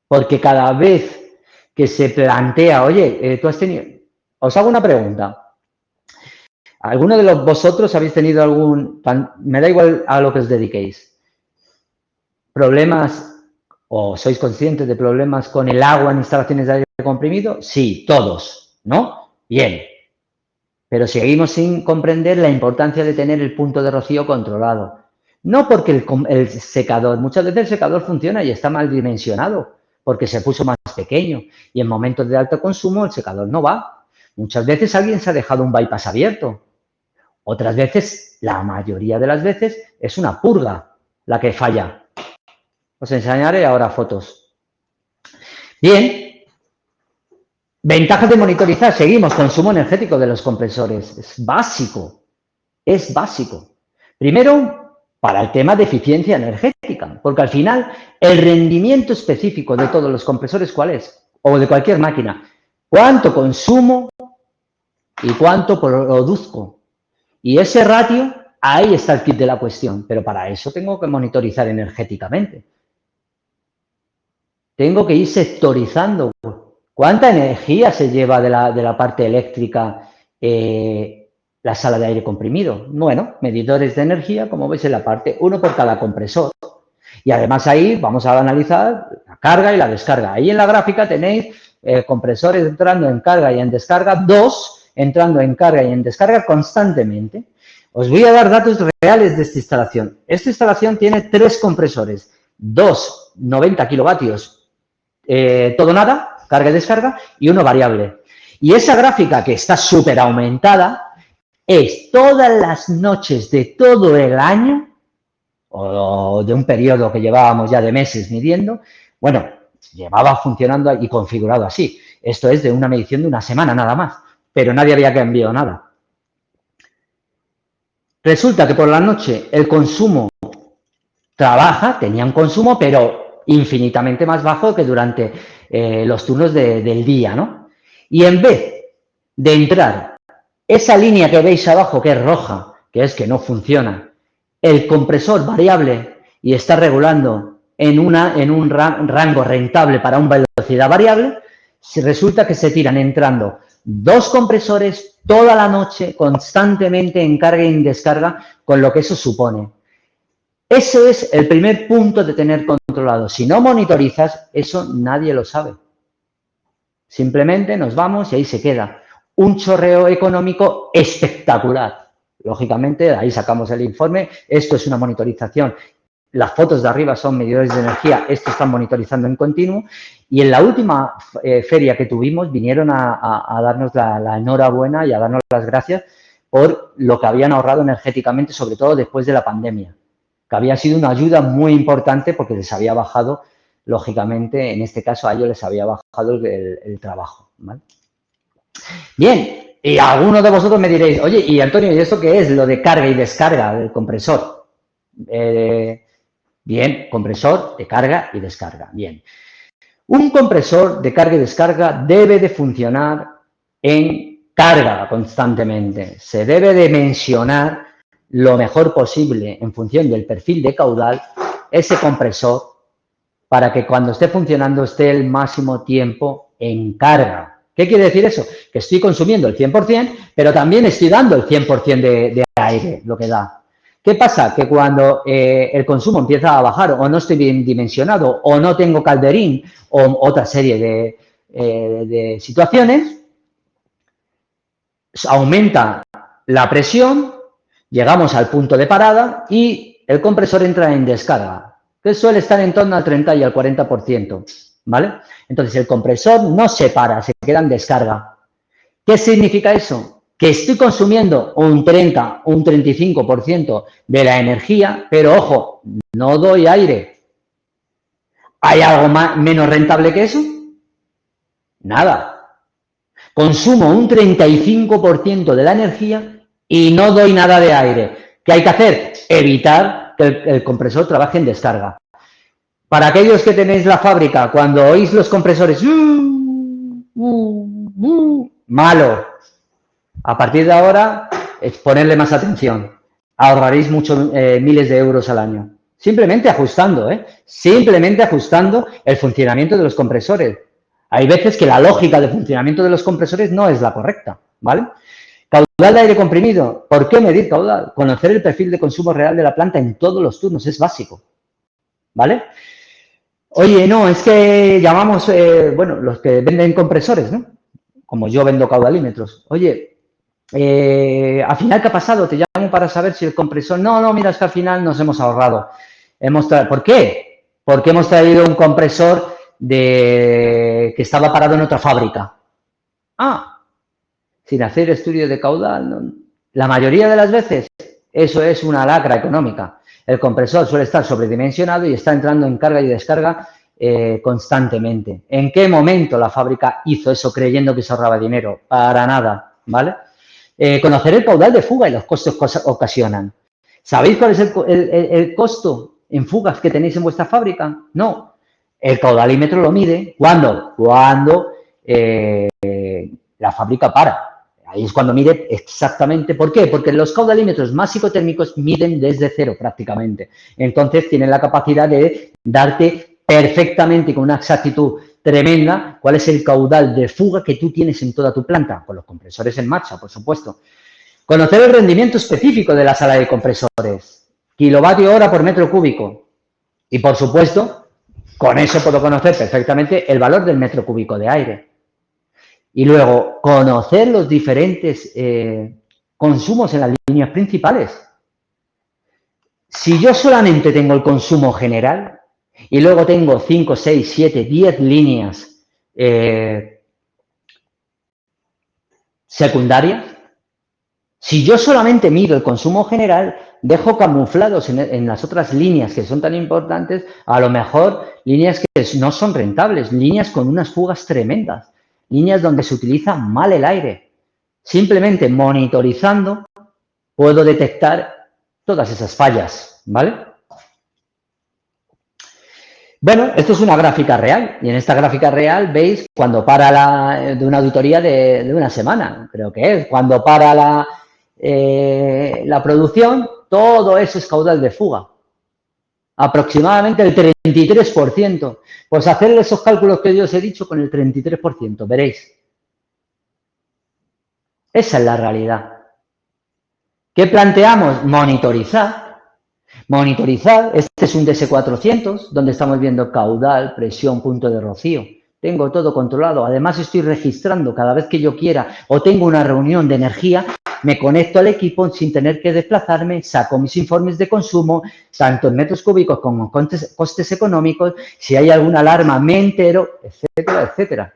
Porque cada vez que se plantea, oye, tú has tenido... Os hago una pregunta. ¿Alguno de vosotros habéis tenido me da igual a lo que os dediquéis, problemas o sois conscientes de problemas con el agua en instalaciones de aire comprimido? Sí, todos, ¿no? Bien. Pero seguimos sin comprender la importancia de tener el punto de rocío controlado. No porque el secador, muchas veces el secador funciona y está mal dimensionado, porque se puso más pequeño y en momentos de alto consumo el secador no va. Muchas veces alguien se ha dejado un bypass abierto. Otras veces, la mayoría de las veces, es una purga la que falla. Os enseñaré ahora fotos. Bien. Ventajas de monitorizar. Seguimos. Consumo energético de los compresores. Es básico. Es básico. Primero, para el tema de eficiencia energética. Porque al final, el rendimiento específico de todos los compresores, ¿cuál es? O de cualquier máquina. ¿Cuánto consumo y cuánto produzco. Y ese ratio, ahí está el kit de la cuestión, pero para eso tengo que monitorizar energéticamente. Tengo que ir sectorizando. ¿Cuánta energía se lleva de la parte eléctrica la sala de aire comprimido? Bueno, medidores de energía, como veis en la parte, uno por cada compresor. Y además ahí vamos a analizar la carga y la descarga. Ahí en la gráfica tenéis compresores entrando en carga y en descarga, 2 entrando en carga y en descarga constantemente. Os voy a dar datos reales de esta instalación. Esta instalación tiene 3 compresores, 2 90 kilovatios, todo nada, carga y descarga, y uno variable. Y esa gráfica que está súper aumentada es todas las noches de todo el año, o de un periodo que llevábamos ya de meses midiendo, bueno, llevaba funcionando y configurado así. Esto es de una medición de una semana nada más, pero nadie había cambiado nada. Resulta que por la noche el consumo trabaja, tenía un consumo, pero infinitamente más bajo que durante los turnos del día, ¿no? Y en vez de entrar esa línea que veis abajo, que es roja, que es que no funciona, el compresor variable y está regulando en un rango rentable para una velocidad variable, resulta que se tiran entrando 2 compresores toda la noche, constantemente en carga y en descarga, con lo que eso supone. Ese es el primer punto de tener controlado. Si no monitorizas, eso nadie lo sabe. Simplemente nos vamos y ahí se queda. Un chorreo económico espectacular. Lógicamente, de ahí sacamos el informe. Esto es una monitorización. Las fotos de arriba son medidores de energía. Esto están monitorizando en continuo. Y en la última feria que tuvimos, vinieron a darnos la enhorabuena y a darnos las gracias por lo que habían ahorrado energéticamente, sobre todo después de la pandemia, que había sido una ayuda muy importante porque les había bajado, lógicamente, en este caso a ellos les había bajado el trabajo, ¿vale? Bien, y algunos de vosotros me diréis, oye, y Antonio, ¿y esto qué es? Lo de carga y descarga del compresor. Bien, compresor de carga y descarga, bien. Un compresor de carga y descarga debe de funcionar en carga constantemente. Se debe de mencionar lo mejor posible en función del perfil de caudal ese compresor para que cuando esté funcionando esté el máximo tiempo en carga. ¿Qué quiere decir eso? Que estoy consumiendo el 100%, pero también estoy dando el 100% de aire, lo que da. ¿Qué pasa? Que cuando el consumo empieza a bajar o no estoy bien dimensionado o no tengo calderín o otra serie de situaciones, aumenta la presión, llegamos al punto de parada y el compresor entra en descarga, que suele estar en torno al 30 y al 40%, ¿vale? Entonces, el compresor no se para, se queda en descarga. ¿Qué significa eso? Que estoy consumiendo un 30, un 35% de la energía, pero ojo, no doy aire. ¿Hay algo menos rentable que eso? Nada. Consumo un 35% de la energía y no doy nada de aire. ¿Qué hay que hacer? Evitar que el compresor trabaje en descarga. Para aquellos que tenéis la fábrica, cuando oís los compresores, malo. A partir de ahora, es ponerle más atención. Ahorraréis muchos miles de euros al año. Simplemente ajustando, simplemente ajustando el funcionamiento de los compresores. Hay veces que la lógica de funcionamiento de los compresores no es la correcta, ¿vale? Caudal de aire comprimido. ¿Por qué medir caudal? Conocer el perfil de consumo real de la planta en todos los turnos es básico, ¿vale? Oye, no, es que llamamos, bueno, los que venden compresores, ¿no? Como yo vendo caudalímetros. Oye, al final, ¿qué ha pasado? Te llamo para saber si el compresor... No, mira, es que al final nos hemos ahorrado. ¿Por qué? Porque hemos traído un compresor que estaba parado en otra fábrica. Ah, sin hacer estudio de caudal. No. La mayoría de las veces eso es una lacra económica. El compresor suele estar sobredimensionado y está entrando en carga y descarga constantemente. ¿En qué momento la fábrica hizo eso creyendo que se ahorraba dinero? Para nada, ¿vale? Conocer el caudal de fuga y los costos que ocasionan. ¿Sabéis cuál es el costo en fugas que tenéis en vuestra fábrica? No. El caudalímetro lo mide. ¿Cuándo? Cuando la fábrica para. Ahí es cuando mide exactamente. ¿Por qué? Porque los caudalímetros más psicotérmicos miden desde cero prácticamente. Entonces tienen la capacidad de darte perfectamente, con una exactitud tremenda, cuál es el caudal de fuga que tú tienes en toda tu planta, con los compresores en marcha, por supuesto. Conocer el rendimiento específico de la sala de compresores, kilovatio hora por metro cúbico. Y, por supuesto, con eso puedo conocer perfectamente el valor del metro cúbico de aire. Y luego, conocer los diferentes consumos en las líneas principales. Si yo solamente tengo el consumo general y luego tengo 5, 6, 7, 10 líneas secundarias, si yo solamente mido el consumo general, dejo camuflados en las otras líneas que son tan importantes, a lo mejor líneas que no son rentables, líneas con unas fugas tremendas, líneas donde se utiliza mal el aire. Simplemente monitorizando puedo detectar todas esas fallas, ¿vale? Bueno, esto es una gráfica real y en esta gráfica real veis cuando para de una auditoría de una semana, creo que es, cuando para la producción, todo eso es caudal de fuga. Aproximadamente el 33%. Pues hacer esos cálculos que yo os he dicho con el 33%, veréis. Esa es la realidad. ¿Qué planteamos? Monitorizar. Monitorizar, este es un DS400, donde estamos viendo caudal, presión, punto de rocío. Tengo todo controlado. Además, estoy registrando cada vez que yo quiera o tengo una reunión de energía, me conecto al equipo sin tener que desplazarme, saco mis informes de consumo, tanto en metros cúbicos como en costes económicos, si hay alguna alarma me entero, etcétera, etcétera.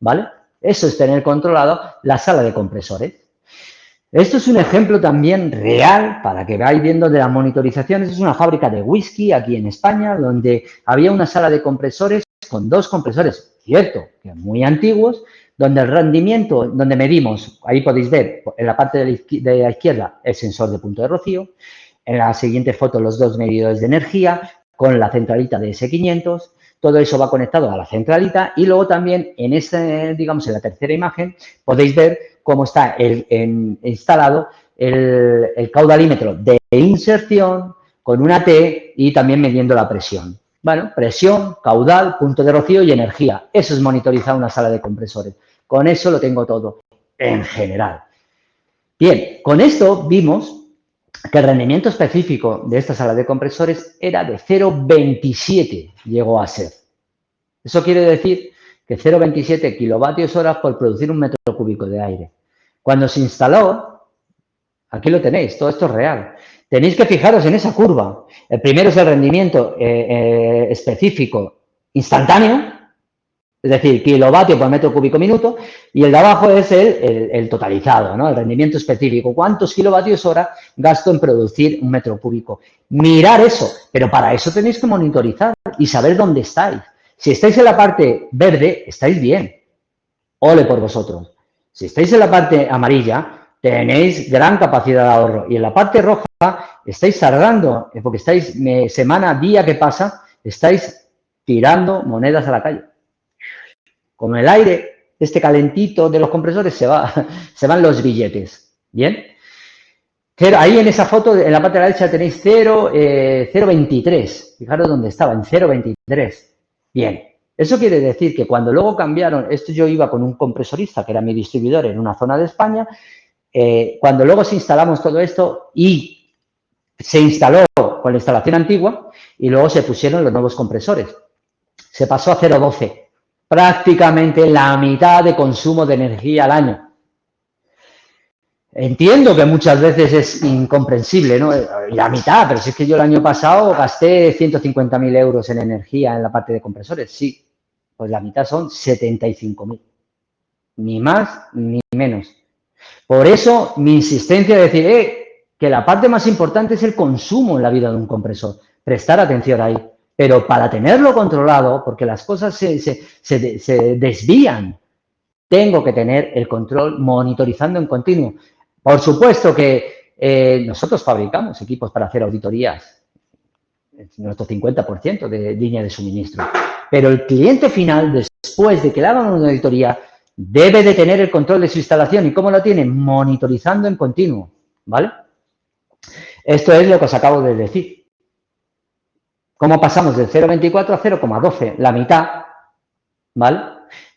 ¿Vale? Eso es tener controlado la sala de compresores. Esto es un ejemplo también real para que veáis viendo de las monitorizaciones. Es una fábrica de whisky aquí en España donde había una sala de compresores con 2 compresores, cierto, que muy antiguos, donde el rendimiento, donde medimos, ahí podéis ver en la parte de la izquierda el sensor de punto de rocío, en la siguiente foto los 2 medidores de energía con la centralita de S500, todo eso va conectado a la centralita y luego también en digamos, en la tercera imagen podéis ver cómo está instalado el caudalímetro de inserción con una T y también midiendo la presión. Bueno, presión, caudal, punto de rocío y energía. Eso es monitorizar una sala de compresores. Con eso lo tengo todo en general. Bien, con esto vimos que el rendimiento específico de esta sala de compresores era de 0,27, llegó a ser. Eso quiere decir que 0,27 kilovatios horas por producir un metro cúbico de aire. Cuando se instaló, aquí lo tenéis, todo esto es real. Tenéis que fijaros en esa curva. El primero es el rendimiento específico instantáneo, es decir, kilovatio por metro cúbico minuto, y el de abajo es el totalizado, ¿no? El rendimiento específico. ¿Cuántos kilovatios hora gasto en producir un metro cúbico? Mirar eso, pero para eso tenéis que monitorizar y saber dónde estáis. Si estáis en la parte verde, estáis bien. Ole por vosotros. Si estáis en la parte amarilla, tenéis gran capacidad de ahorro. Y en la parte roja estáis tardando, porque estáis semana, día que pasa, estáis tirando monedas a la calle. Con el aire, este calentito de los compresores, se van los billetes. ¿Bien? Ahí en esa foto, en la parte de la derecha tenéis 0,23. Fijaros dónde estaba, en 0,23. Bien. Eso quiere decir que cuando luego cambiaron, esto yo iba con un compresorista, que era mi distribuidor en una zona de España, cuando luego se instalamos todo esto y se instaló con la instalación antigua y luego se pusieron los nuevos compresores. Se pasó a 0,12. Prácticamente la mitad de consumo de energía al año. Entiendo que muchas veces es incomprensible, ¿no? La mitad, pero si es que yo el año pasado gasté 150.000 euros en energía en la parte de compresores. Sí, pues la mitad son 75.000. Ni más ni menos. Por eso mi insistencia de decir que la parte más importante es el consumo en la vida de un compresor. Prestar atención ahí. Pero para tenerlo controlado, porque las cosas se desvían, tengo que tener el control monitorizando en continuo. Por supuesto que nosotros fabricamos equipos para hacer auditorías, nuestro 50% de línea de suministro. Pero el cliente final, después de que le hagan una auditoría, debe de tener el control de su instalación. ¿Y cómo lo tiene? Monitorizando en continuo, ¿vale? Esto es lo que os acabo de decir. ¿Cómo pasamos del 0,24 a 0,12? La mitad, ¿vale?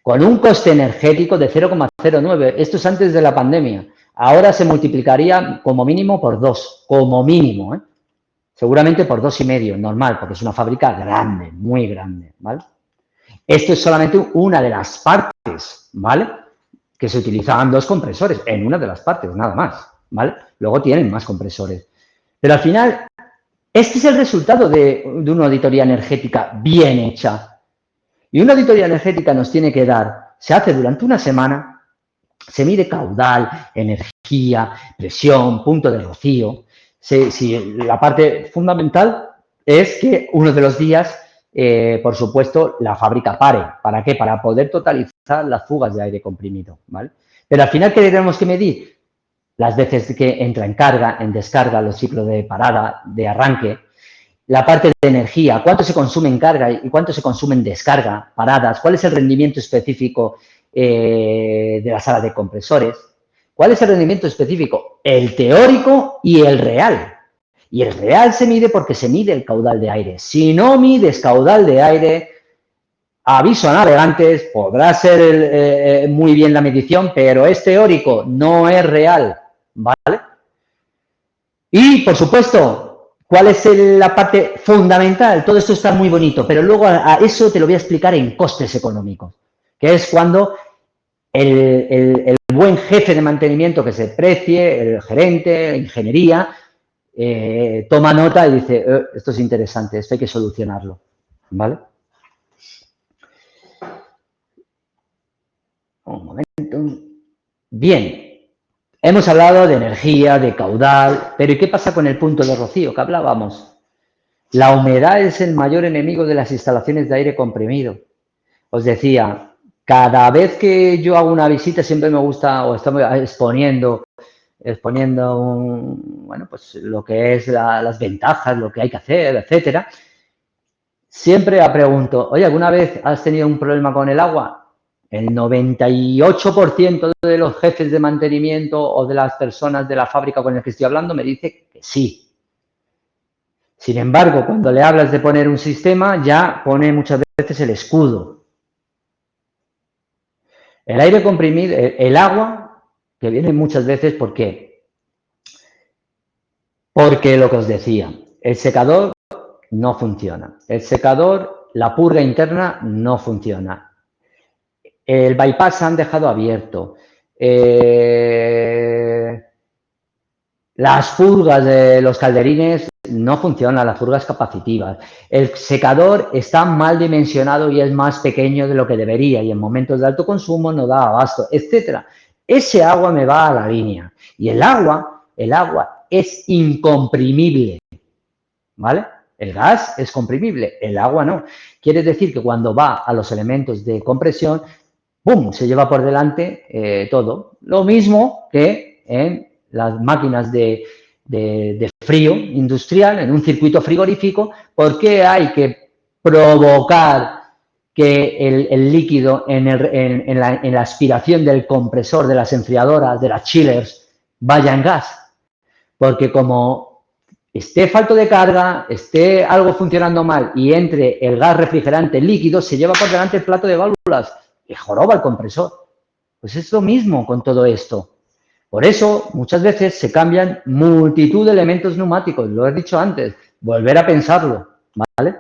Con un coste energético de 0,09. Esto es antes de la pandemia. Ahora se multiplicaría como mínimo por 2, como mínimo, ¿eh? Seguramente por 2,5, normal, porque es una fábrica grande, muy grande, ¿vale? Esto es solamente una de las partes, ¿vale? Que se utilizaban 2 compresores, en una de las partes, nada más, ¿vale? Luego tienen más compresores. Pero al final, este es el resultado de una auditoría energética bien hecha. Y una auditoría energética nos tiene que dar, se hace durante una semana, se mide caudal, energía, presión, punto de rocío. La parte fundamental es que uno de los días, por supuesto, la fábrica pare. ¿Para qué? Para poder totalizar las fugas de aire comprimido, ¿vale? Pero al final, ¿qué tenemos que medir? Las veces que entra en carga, en descarga, los ciclos de parada, de arranque, la parte de energía, cuánto se consume en carga y cuánto se consume en descarga, paradas, cuál es el rendimiento específico de la sala de compresores, cuál es el rendimiento específico, el teórico y el real. Y el real se mide porque se mide el caudal de aire. Si no mides caudal de aire, aviso a navegantes, podrá ser muy bien la medición, pero es teórico, no es real, ¿vale? Y, por supuesto, ¿cuál es la parte fundamental? Todo esto está muy bonito, pero luego a eso te lo voy a explicar en costes económicos, que es cuando el buen jefe de mantenimiento que se precie, el gerente, ingeniería, toma nota y dice, esto es interesante, esto hay que solucionarlo, ¿vale? Un momento. Bien. Hemos hablado de energía, de caudal, pero ¿y qué pasa con el punto de rocío que hablábamos? La humedad es el mayor enemigo de las instalaciones de aire comprimido. Os decía, cada vez que yo hago una visita siempre me gusta, o estamos exponiendo bueno, pues lo que es las ventajas, lo que hay que hacer, etcétera. Siempre pregunto, oye, ¿alguna vez has tenido un problema con el agua? El 98% de los jefes de mantenimiento o de las personas de la fábrica con las que estoy hablando me dice que sí. Sin embargo, cuando le hablas de poner un sistema, ya pone muchas veces el escudo. El aire comprimido, el agua, que viene muchas veces, ¿por qué? Porque lo que os decía, el secador no funciona. El secador, la purga interna no funciona. El bypass se han dejado abierto. Las furgas de los calderines no funcionan, las furgas capacitivas. El secador está mal dimensionado y es más pequeño de lo que debería y en momentos de alto consumo no da abasto, etcétera. Ese agua me va a la línea y el agua es incomprimible, ¿vale? El gas es comprimible, el agua no. Quiere decir que cuando va a los elementos de compresión, ¡pum!, se lleva por delante todo. Lo mismo que en las máquinas de frío industrial, en un circuito frigorífico. ¿Por qué hay que provocar que el líquido en la aspiración del compresor, de las enfriadoras, de las chillers, vaya en gas? Porque como esté falto de carga, esté algo funcionando mal y entre el gas refrigerante líquido, se lleva por delante el plato de válvulas y joroba el compresor. Pues es lo mismo con todo esto. Por eso, muchas veces se cambian multitud de elementos neumáticos, lo he dicho antes, volver a pensarlo, ¿vale?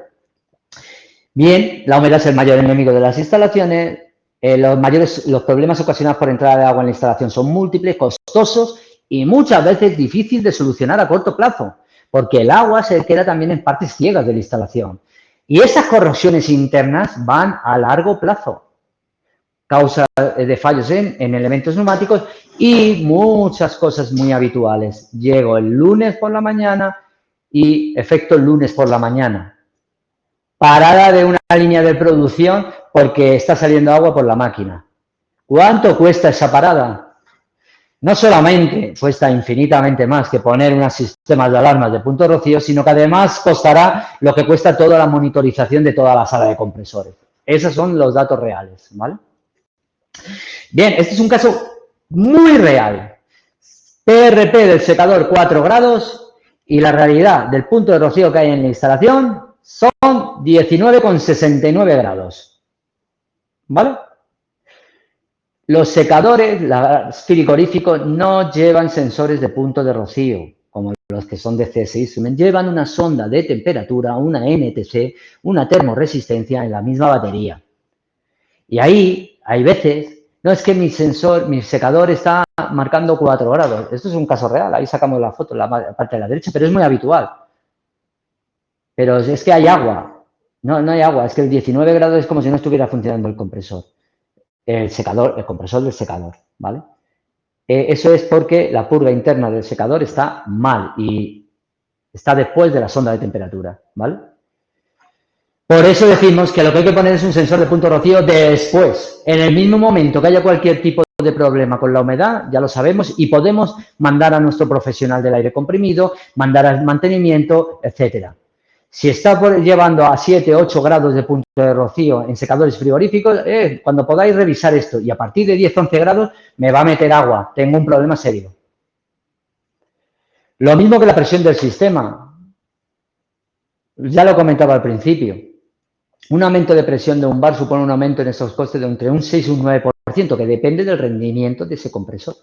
Bien, la humedad es el mayor enemigo de las instalaciones, los problemas ocasionados por entrada de agua en la instalación son múltiples, costosos y muchas veces difíciles de solucionar a corto plazo, porque el agua se queda también en partes ciegas de la instalación. Y esas corrosiones internas van a largo plazo. Causa de fallos en elementos neumáticos y muchas cosas muy habituales. Llego el lunes por la mañana y efecto el lunes por la mañana. Parada de una línea de producción porque está saliendo agua por la máquina. ¿Cuánto cuesta esa parada? No solamente cuesta infinitamente más que poner unos sistemas de alarmas de punto rocío, sino que además costará lo que cuesta toda la monitorización de toda la sala de compresores. Esos son los datos reales, ¿vale? Bien, este es un caso muy real. PRP del secador 4 grados y la realidad del punto de rocío que hay en la instalación son 19,69 grados. ¿Vale? Los secadores frigoríficos no llevan sensores de punto de rocío, como los que son de CS Instrument. Llevan una sonda de temperatura, una NTC, una termoresistencia en la misma batería. Y ahí hay veces, no es que mi secador está marcando 4 grados. Esto es un caso real, ahí sacamos la foto en la parte de la derecha, pero es muy habitual. Pero es que hay agua. No, no hay agua, es que el 19 grados es como si no estuviera funcionando el compresor. El compresor del secador, ¿vale? Eso es porque la purga interna del secador está mal y está después de la sonda de temperatura, ¿vale? Por eso decimos que lo que hay que poner es un sensor de punto de rocío después. En el mismo momento que haya cualquier tipo de problema con la humedad, ya lo sabemos, y podemos mandar a nuestro profesional del aire comprimido, mandar al mantenimiento, etcétera. Si está llevando a 7, 8 grados de punto de rocío en secadores frigoríficos, cuando podáis revisar esto y a partir de 10, 11 grados me va a meter agua, tengo un problema serio. Lo mismo que la presión del sistema. Ya lo comentaba al principio. Un aumento de presión de un bar supone un aumento en esos costes de entre un 6 y un 9%, que depende del rendimiento de ese compresor.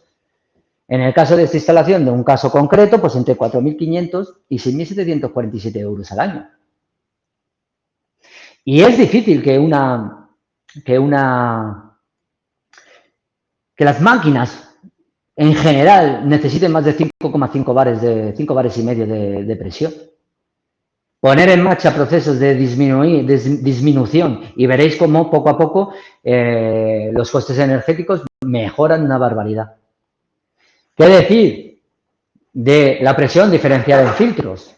En el caso de esta instalación, de un caso concreto, pues entre 4.500 y 6.747 euros al año. Y es difícil que las máquinas en general necesiten más de 5,5 bares, 5 bares y medio de presión. Poner en marcha procesos de disminución y veréis cómo poco a poco los costes energéticos mejoran una barbaridad. ¿Qué decir de la presión diferencial en filtros?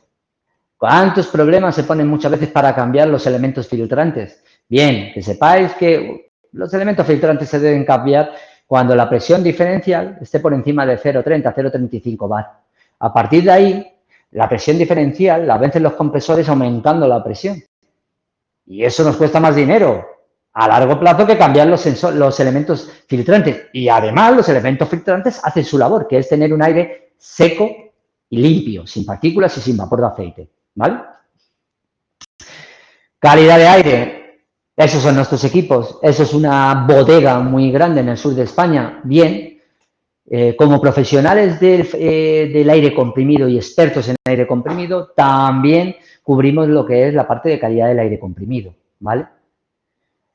¿Cuántos problemas se ponen muchas veces para cambiar los elementos filtrantes? Bien, que sepáis que los elementos filtrantes se deben cambiar cuando la presión diferencial esté por encima de 0,30, 0,35 bar. A partir de ahí, la presión diferencial la vencen los compresores aumentando la presión. Y eso nos cuesta más dinero a largo plazo que cambiar los elementos filtrantes. Y además los elementos filtrantes hacen su labor, que es tener un aire seco y limpio, sin partículas y sin vapor de aceite. ¿Vale? Calidad de aire. Esos son nuestros equipos. Eso es una bodega muy grande en el sur de España. Bien. Como profesionales del aire comprimido y expertos en aire comprimido, también cubrimos lo que es la parte de calidad del aire comprimido, ¿vale?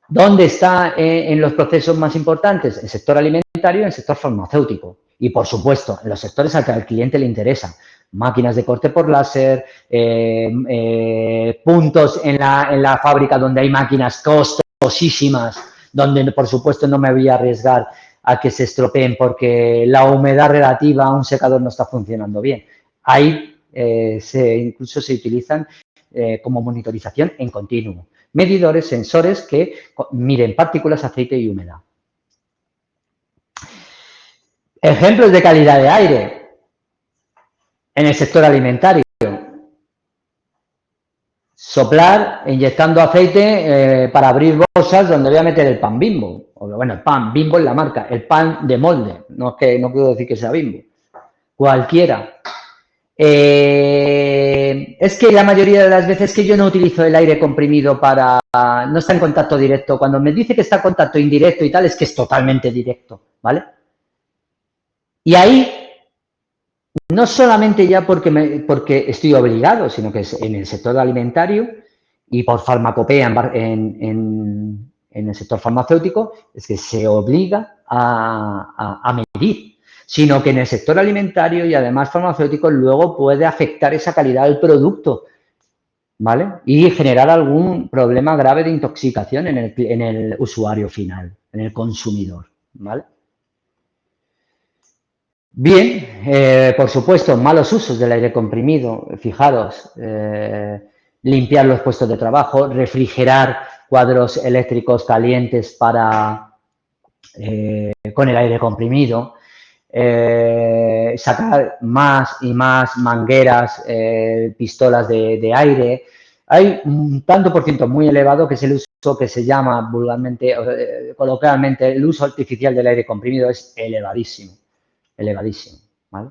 ¿Dónde está en los procesos más importantes? El sector alimentario y el sector farmacéutico. Y, por supuesto, en los sectores al que al cliente le interesa. Máquinas de corte por láser, puntos en la fábrica donde hay máquinas costosísimas, donde, por supuesto, no me voy a arriesgar a que se estropeen porque la humedad relativa a un secador no está funcionando bien. Ahí incluso se utilizan como monitorización en continuo. Medidores, sensores que miden partículas, aceite y humedad. Ejemplos de calidad de aire en el sector alimentario. Soplar inyectando aceite para abrir bolsas donde voy a meter el pan Bimbo. Bueno, el pan Bimbo es la marca, el pan de molde. No quiero decir que sea Bimbo. Cualquiera. Es que la mayoría de las veces que yo no utilizo el aire comprimido no está en contacto directo. Cuando me dice que está en contacto indirecto y tal, es que es totalmente directo, ¿vale? Y ahí, no solamente ya porque estoy obligado, sino que es en el sector alimentario y por farmacopea en el sector farmacéutico, es que se obliga a medir, sino que en el sector alimentario y además farmacéutico luego puede afectar esa calidad del producto, ¿vale? Y generar algún problema grave de intoxicación en el usuario final, en el consumidor, ¿vale? Bien, por supuesto, malos usos del aire comprimido. Fijaros, limpiar los puestos de trabajo, refrigerar cuadros eléctricos calientes con el aire comprimido, sacar más y más mangueras, pistolas de aire, Hay un tanto por ciento muy elevado que es el uso que se llama vulgarmente, coloquialmente, el uso artificial del aire comprimido es elevadísimo, elevadísimo, ¿vale?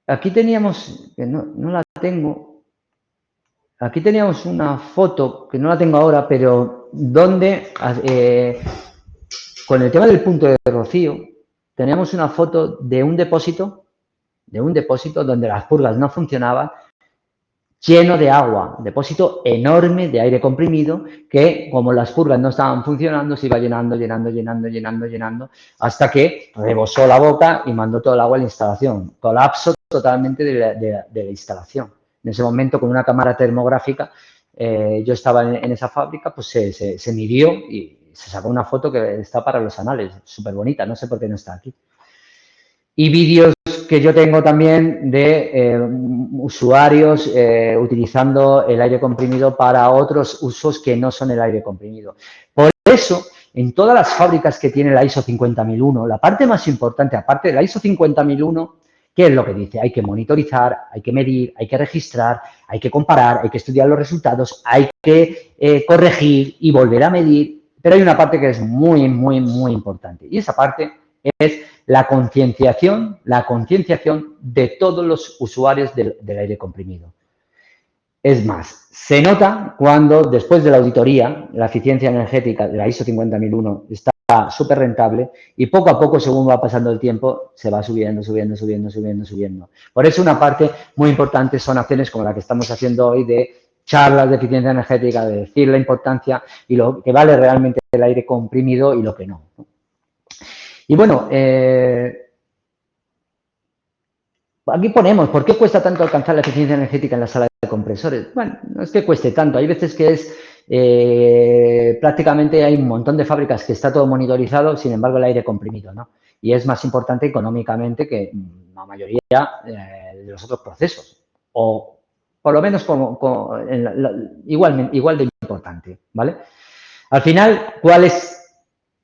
Aquí teníamos, que no la tengo, aquí teníamos una foto, que no la tengo ahora, pero donde, con el tema del punto de rocío, teníamos una foto de un depósito donde las purgas no funcionaban, lleno de agua, depósito enorme de aire comprimido que, como las purgas no estaban funcionando, se iba llenando, hasta que rebosó la boca y mandó todo el agua a la instalación. Colapso totalmente de la instalación. En ese momento, con una cámara termográfica, yo estaba en esa fábrica, pues se midió y se sacó una foto que está para los anales, súper bonita, no sé por qué no está aquí. Y vídeos que yo tengo también de usuarios utilizando el aire comprimido para otros usos que no son el aire comprimido. Por eso, en todas las fábricas que tiene la ISO 50001, la parte más importante, aparte de la ISO 50001, ¿qué es lo que dice? Hay que monitorizar, hay que medir, hay que registrar, hay que comparar, hay que estudiar los resultados, hay que corregir y volver a medir. Pero hay una parte que es muy importante, y esa parte es la concienciación de todos los usuarios del aire comprimido. Es más, se nota cuando después de la auditoría, la eficiencia energética de la ISO 50001 está súper rentable y poco a poco, según va pasando el tiempo, se va subiendo. Por eso una parte muy importante son acciones como la que estamos haciendo hoy de charlas de eficiencia energética, de decir la importancia y lo que vale realmente el aire comprimido y lo que no. Y bueno, aquí ponemos, ¿por qué cuesta tanto alcanzar la eficiencia energética en la sala de compresores? Bueno, no es que cueste tanto, hay veces que es, prácticamente hay un montón de fábricas que está todo monitorizado, sin embargo el aire comprimido, ¿no? Y es más importante económicamente que la mayoría de los otros procesos, o por lo menos igual de importante, ¿vale? Al final, ¿cuál es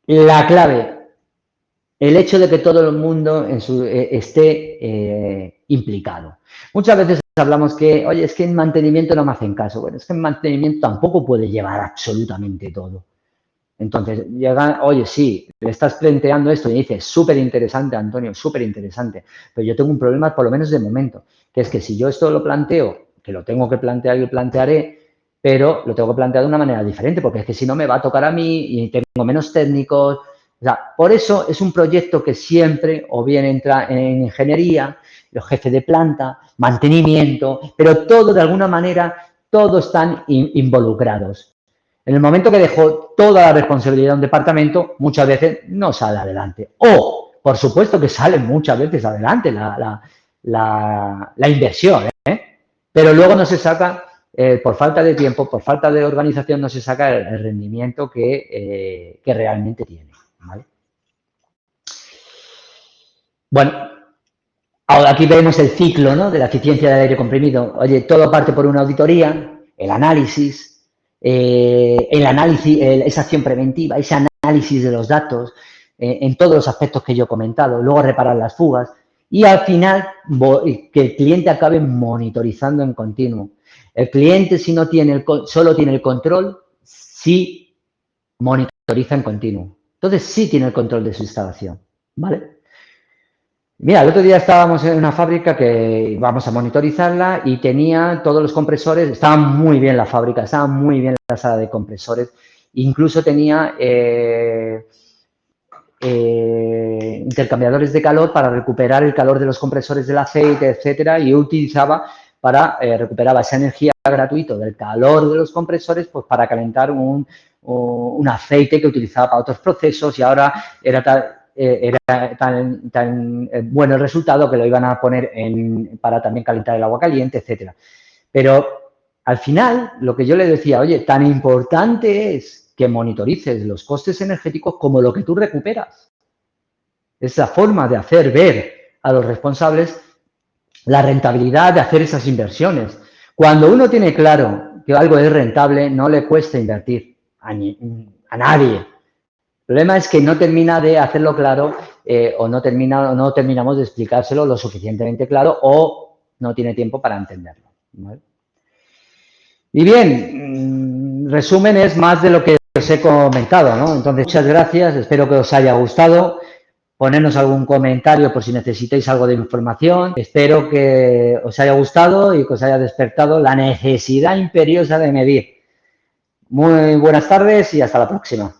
la clave? El hecho de que todo el mundo esté implicado. Muchas veces hablamos que, oye, es que en mantenimiento no me hacen caso. Bueno, es que en mantenimiento tampoco puede llevar absolutamente todo. Entonces, llega, oye, sí, le estás planteando esto y dices, súper interesante, Antonio, súper interesante, pero yo tengo un problema, por lo menos de momento, que es que si yo esto lo planteo, que lo tengo que plantear y lo plantearé, pero lo tengo que plantear de una manera diferente, porque es que si no me va a tocar a mí y tengo menos técnicos. O sea, por eso es un proyecto que siempre o bien entra en ingeniería, los jefes de planta, mantenimiento, pero todo de alguna manera, todos están involucrados. En el momento que dejo toda la responsabilidad a un departamento, muchas veces no sale adelante. O, por supuesto que sale muchas veces adelante la inversión, pero luego no se saca, por falta de tiempo, por falta de organización, no se saca el rendimiento que realmente tiene. ¿Vale? Bueno, ahora aquí vemos el ciclo, ¿no?, de la eficiencia del aire comprimido. Oye, todo parte por una auditoría, el análisis, esa acción preventiva, ese análisis de los datos, en todos los aspectos que yo he comentado, luego reparar las fugas y al final que el cliente acabe monitorizando en continuo. El cliente, si no tiene solo tiene el control, sí monitoriza en continuo. Entonces sí tiene el control de su instalación, ¿vale? Mira, el otro día estábamos en una fábrica que íbamos a monitorizarla y tenía todos los compresores, estaba muy bien la fábrica, estaba muy bien la sala de compresores, incluso tenía intercambiadores de calor para recuperar el calor de los compresores del aceite, etcétera, y yo utilizaba recuperaba esa energía gratuita del calor de los compresores, pues para calentar un aceite que utilizaba para otros procesos y ahora era tan bueno el resultado que lo iban a poner para también calentar el agua caliente, etcétera. Pero al final, lo que yo le decía, oye, tan importante es que monitorices los costes energéticos como lo que tú recuperas. Esa forma de hacer ver a los responsables la rentabilidad de hacer esas inversiones. Cuando uno tiene claro que algo es rentable, no le cuesta invertir a nadie. El problema es que no termina de hacerlo claro o no terminamos de explicárselo lo suficientemente claro o no tiene tiempo para entenderlo, ¿vale? Y bien, resumen es más de lo que os he comentado, ¿no? Entonces, muchas gracias, espero que os haya gustado. Ponernos algún comentario por si necesitáis algo de información. Espero que os haya gustado y que os haya despertado la necesidad imperiosa de medir. Muy buenas tardes y hasta la próxima.